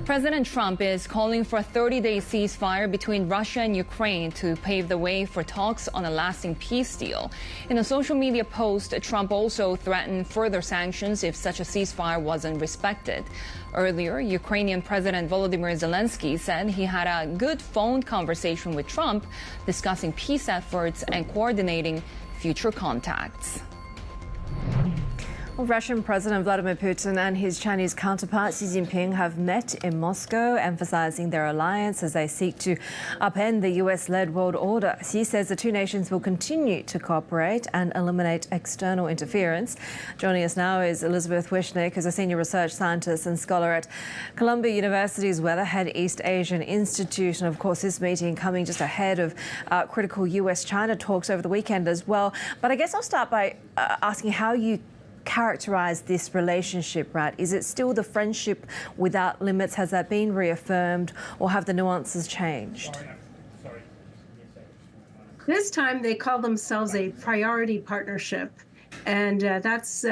President Trump is calling for a 30-day ceasefire between Russia and Ukraine to pave the way for talks on a lasting peace deal. In a social media post, Trump also threatened further sanctions if such a ceasefire wasn't respected. Earlier, Ukrainian President Volodymyr Zelensky said he had a good phone conversation with Trump, discussing peace efforts and coordinating future contacts. Russian President Vladimir Putin and his Chinese counterpart Xi Jinping have met in Moscow, emphasizing their alliance as they seek to upend the US-led world order. Xi says the two nations will continue to cooperate and eliminate external interference. Joining us now is Elizabeth Wishnick, who's a senior research scientist and scholar at Columbia University's Weatherhead East Asian Institute. And of course, this meeting coming just ahead of critical US-China talks over the weekend as well. But I guess I'll start by asking how you characterize this relationship, right? Is it still the friendship without limits? Has that been reaffirmed, or have the nuances changed? This time they call themselves a priority partnership, and that's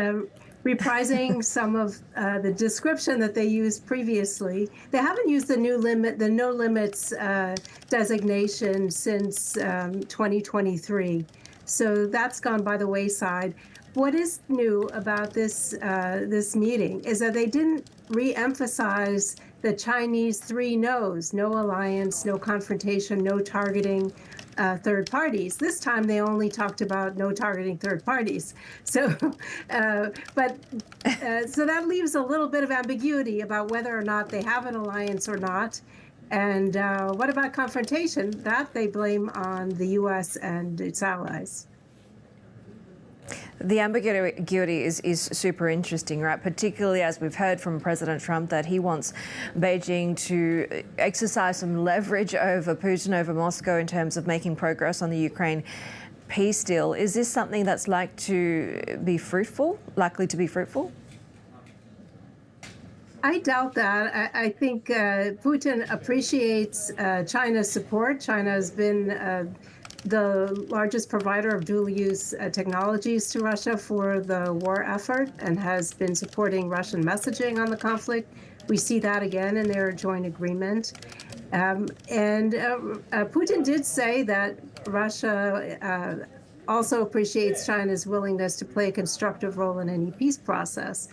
reprising some of the description that they used previously. They haven't used the no limits designation since 2023, so that's gone by the wayside. What is new about this meeting is that they didn't re-emphasize the Chinese three no's: no alliance, no confrontation, no targeting third parties. This time they only talked about no targeting third parties. So, so that leaves a little bit of ambiguity about whether or not they have an alliance or not. And what about confrontation? That they blame on the U.S. and its allies. The ambiguity is super interesting, right? Particularly as we've heard from President Trump that he wants Beijing to exercise some leverage over Putin, over Moscow, in terms of making progress on the Ukraine peace deal. Is this something that's likely to be fruitful? I doubt that. I think Putin appreciates China's support. China has been the largest provider of dual-use technologies to Russia for the war effort and has been supporting Russian messaging on the conflict. We see that again in their joint agreement. Putin did say that Russia also appreciates China's willingness to play a constructive role in any peace process.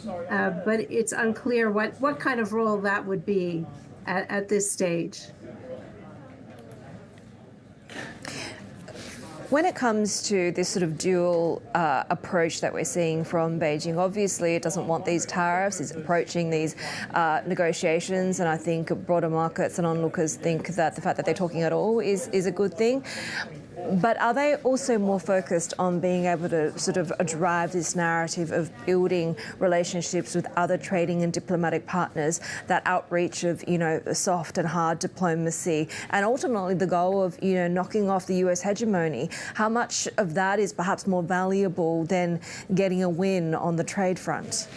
But it's unclear what kind of role that would be at this stage. When it comes to this sort of dual approach that we're seeing from Beijing, obviously it doesn't want these tariffs, it's approaching these negotiations, and I think broader markets and onlookers think that the fact that they're talking at all is a good thing. But are they also more focused on being able to sort of drive this narrative of building relationships with other trading and diplomatic partners, that outreach of, soft and hard diplomacy, and ultimately the goal of, knocking off the US hegemony? How much of that is perhaps more valuable than getting a win on the trade front?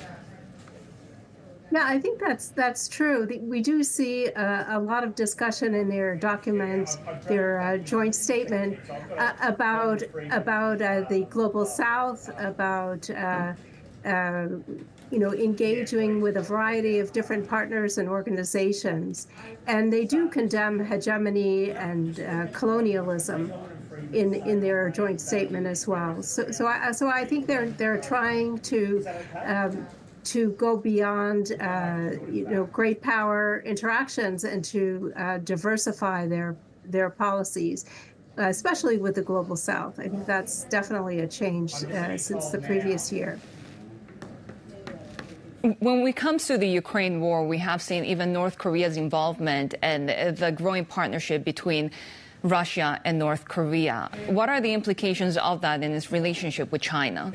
Yeah, I think that's true. We do see a lot of discussion in their document, their joint statement about the global South, about engaging with a variety of different partners and organizations, and they do condemn hegemony and colonialism in their joint statement as well. So I think they're trying to go beyond, great power interactions and to diversify their policies, especially with the global South. I think that's definitely a change since the previous year. When it comes to the Ukraine war, we have seen even North Korea's involvement and the growing partnership between Russia and North Korea. What are the implications of that in its relationship with China?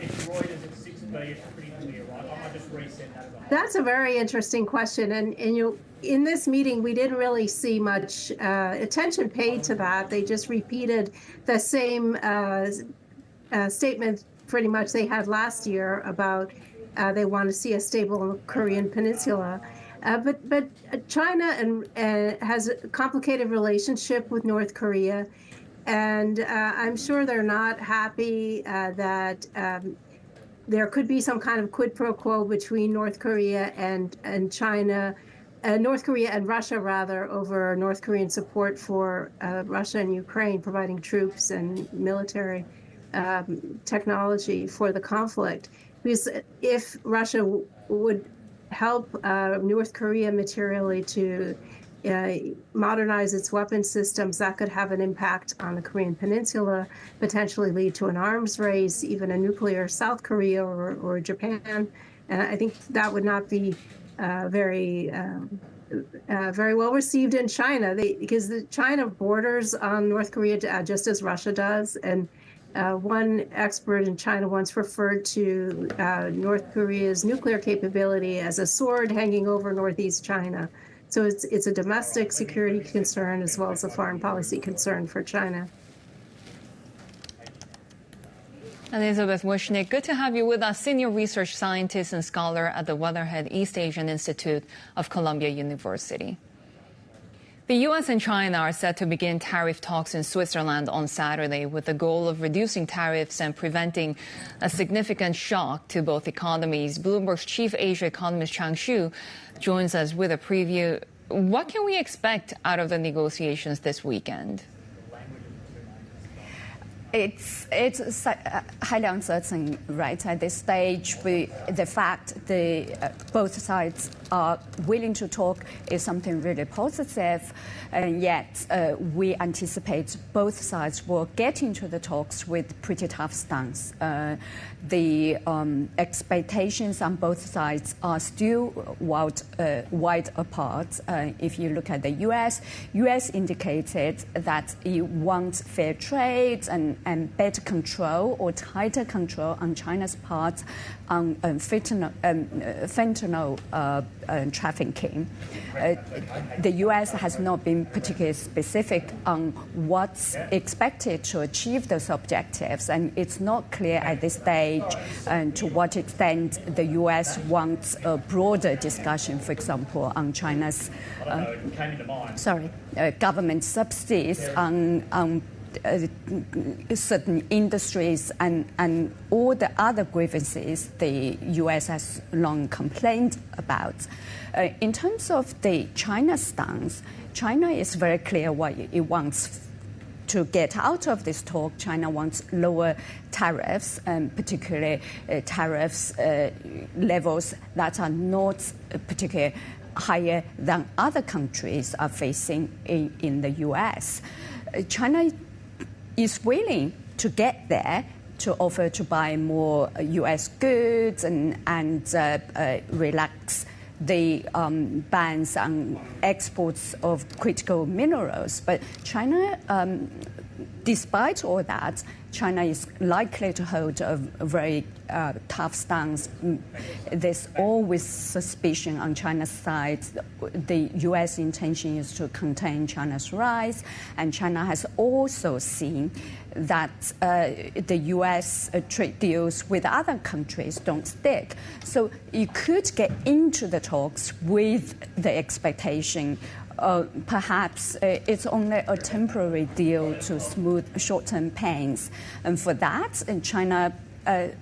That's a very interesting question, and in this meeting we didn't really see much attention paid to that. They just repeated the same statement pretty much they had last year about they want to see a stable Korean peninsula. But China has a complicated relationship with North Korea, and I'm sure they're not happy that there could be some kind of quid pro quo between North Korea and China, North Korea and Russia, rather, over North Korean support for Russia and Ukraine, providing troops and military technology for the conflict. Because if Russia would help North Korea materially to modernize its weapon systems, that could have an impact on the Korean Peninsula, potentially lead to an arms race, even a nuclear South Korea or Japan. And I think that would not be very well received in China, because China borders on North Korea just as Russia does. And one expert in China once referred to North Korea's nuclear capability as a sword hanging over Northeast China. So it's a domestic security concern as well as a foreign policy concern for China. Elizabeth Wishnick, good to have you with us, senior research scientist and scholar at the Weatherhead East Asian Institute of Columbia University. The U.S. and China are set to begin tariff talks in Switzerland on Saturday with the goal of reducing tariffs and preventing a significant shock to both economies. Bloomberg's chief Asia economist Chang Shu joins us with a preview. What can we expect out of the negotiations this weekend? It's highly uncertain, right? At this stage, the fact both sides are willing to talk is something really positive, and yet we anticipate both sides will get into the talks with pretty tough stance. The expectations on both sides are still wide apart. If you look at the U.S. indicated that it wants fair trade and better control or tighter control on China's part on fentanyl trafficking. The U.S. has not been particularly specific on what's expected to achieve those objectives, and it's not clear at this stage to what extent the U.S. wants a broader discussion, for example, on China's government subsidies on certain industries and all the other grievances the U.S. has long complained about. In terms of the China stance, China is very clear what it wants to get out of this talk. China wants lower tariffs, and particularly tariffs levels that are not particularly higher than other countries are facing in the U.S. China is willing to get there, to offer to buy more U.S. goods and relax the bans on exports of critical minerals. But China, despite all that, China is likely to hold a very tough stance. There's always suspicion on China's side. The U.S. intention is to contain China's rise, and China has also seen that the U.S. trade deals with other countries don't stick. So you could get into the talks with the expectation perhaps it's only a temporary deal to smooth short-term pains. And for that, China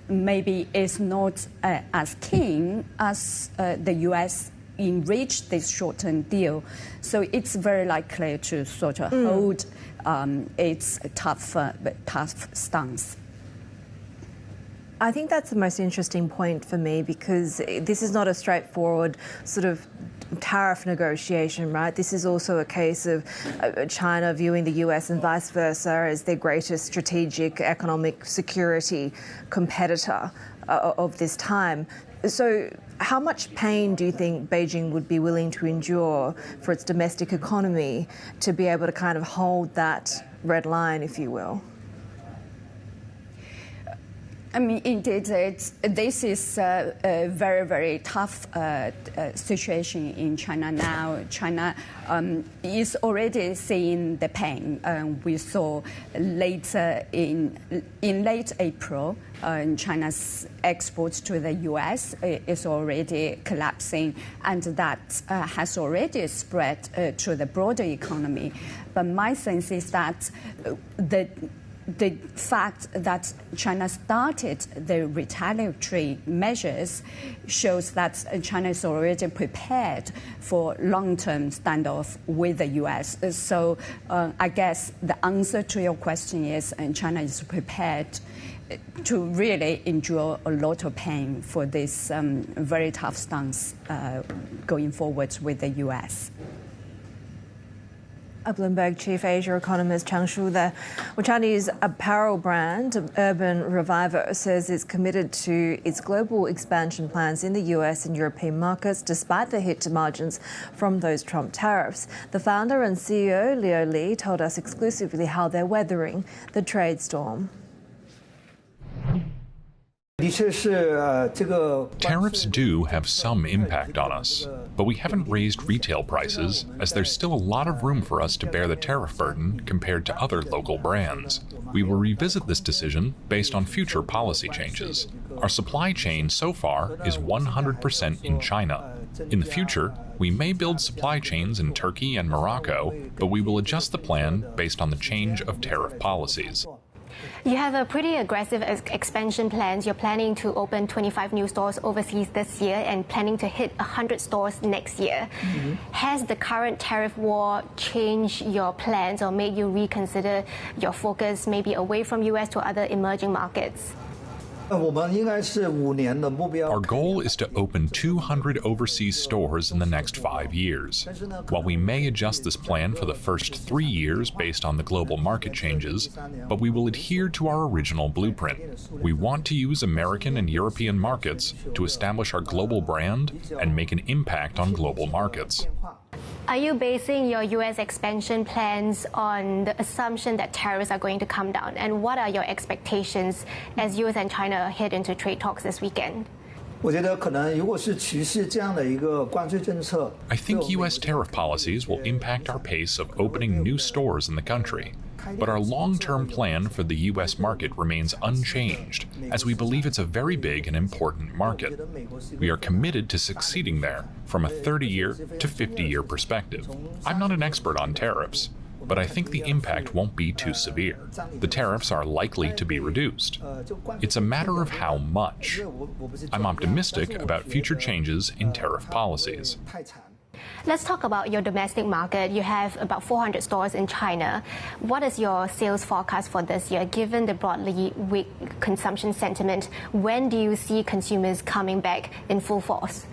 maybe is not as keen as the U.S. in reach this short-term deal. So it's very likely to sort of hold its tough stance. I think that's the most interesting point for me, because this is not a straightforward sort of tariff negotiation, right? This is also a case of China viewing the US and vice versa as their greatest strategic economic security competitor of this time. So how much pain do you think Beijing would be willing to endure for its domestic economy to be able to kind of hold that red line, if you will? I mean, indeed, this is a very, very tough situation in China now. China is already seeing the pain. We saw later in late April, China's exports to the U.S. is already collapsing, and that has already spread to the broader economy. But my sense is that the fact that China started the retaliatory measures shows that China is already prepared for long-term standoff with the U.S. So I guess the answer to your question is China is prepared to really endure a lot of pain for this very tough stance going forward with the U.S. A Bloomberg chief Asia economist Chang Shu there. Well, Chinese apparel brand Urban Revivo says it's committed to its global expansion plans in the US and European markets despite the hit to margins from those Trump tariffs. The founder and CEO Leo Li told us exclusively how they're weathering the trade storm. Tariffs do have some impact on us, but we haven't raised retail prices as there's still a lot of room for us to bear the tariff burden compared to other local brands. We will revisit this decision based on future policy changes. Our supply chain so far is 100% in China. In the future, we may build supply chains in Turkey and Morocco, but we will adjust the plan based on the change of tariff policies. You have a pretty aggressive expansion plans. You're planning to open 25 new stores overseas this year and planning to hit 100 stores next year. Has the current tariff war changed your plans or made you reconsider your focus maybe away from US to other emerging markets? Our goal is to open 200 overseas stores in the next 5 years. While we may adjust this plan for the first 3 years based on the global market changes, but we will adhere to our original blueprint. We want to use American and European markets to establish our global brand and make an impact on global markets. Are you basing your U.S. expansion plans on the assumption that tariffs are going to come down? And what are your expectations as U.S. and China head into trade talks this weekend? I think U.S. tariff policies will impact our pace of opening new stores in the country. But our long-term plan for the U.S. market remains unchanged, as we believe it's a very big and important market. We are committed to succeeding there from a 30-year to 50-year perspective. I'm not an expert on tariffs, but I think the impact won't be too severe. The tariffs are likely to be reduced. It's a matter of how much. I'm optimistic about future changes in tariff policies. Let's talk about your domestic market. You have about 400 stores in China. What is your sales forecast for this year, given the broadly weak consumption sentiment? When do you see consumers coming back in full force?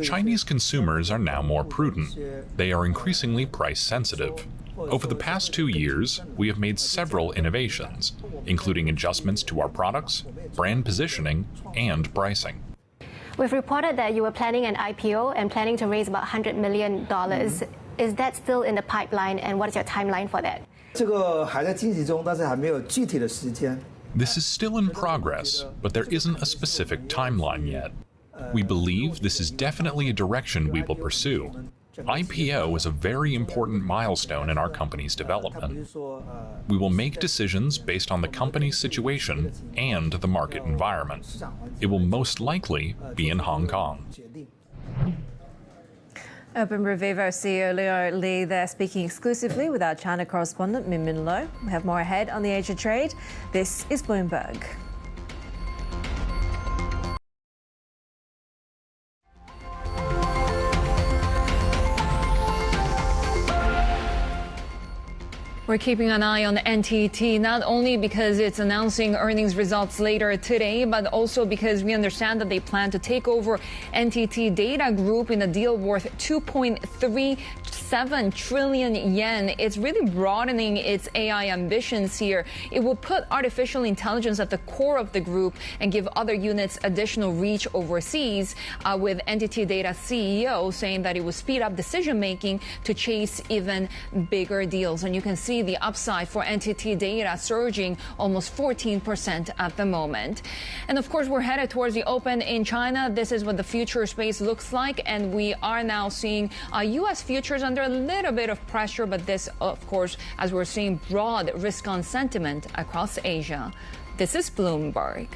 Chinese consumers are now more prudent. They are increasingly price sensitive. Over the past 2 years, we have made several innovations, including adjustments to our products, brand positioning, and pricing. We've reported that you were planning an IPO and planning to raise about $100 million. Is that still in the pipeline, and what is your timeline for that? This is still in progress, but there isn't a specific timeline yet. We believe this is definitely a direction we will pursue. IPO is a very important milestone in our company's development. We will make decisions based on the company's situation and the market environment. It will most likely be in Hong Kong. Open Revivo CEO Leo Li there, speaking exclusively with our China correspondent Min Lo. We have more ahead on the Asia trade. This is Bloomberg. We're keeping an eye on NTT, not only because it's announcing earnings results later today, but also because we understand that they plan to take over NTT Data Group in a deal worth 2.37 trillion yen. It's really broadening its AI ambitions here. It will put artificial intelligence at the core of the group and give other units additional reach overseas, with NTT Data CEO saying that it will speed up decision-making to chase even bigger deals. And you can see the upside for NTT Data surging almost 14% at the moment. And of course, we're headed towards the open in China. This is what the future space looks like. And we are now seeing U.S. futures under a little bit of pressure. But this, of course, as we're seeing broad risk on sentiment across Asia. This is Bloomberg.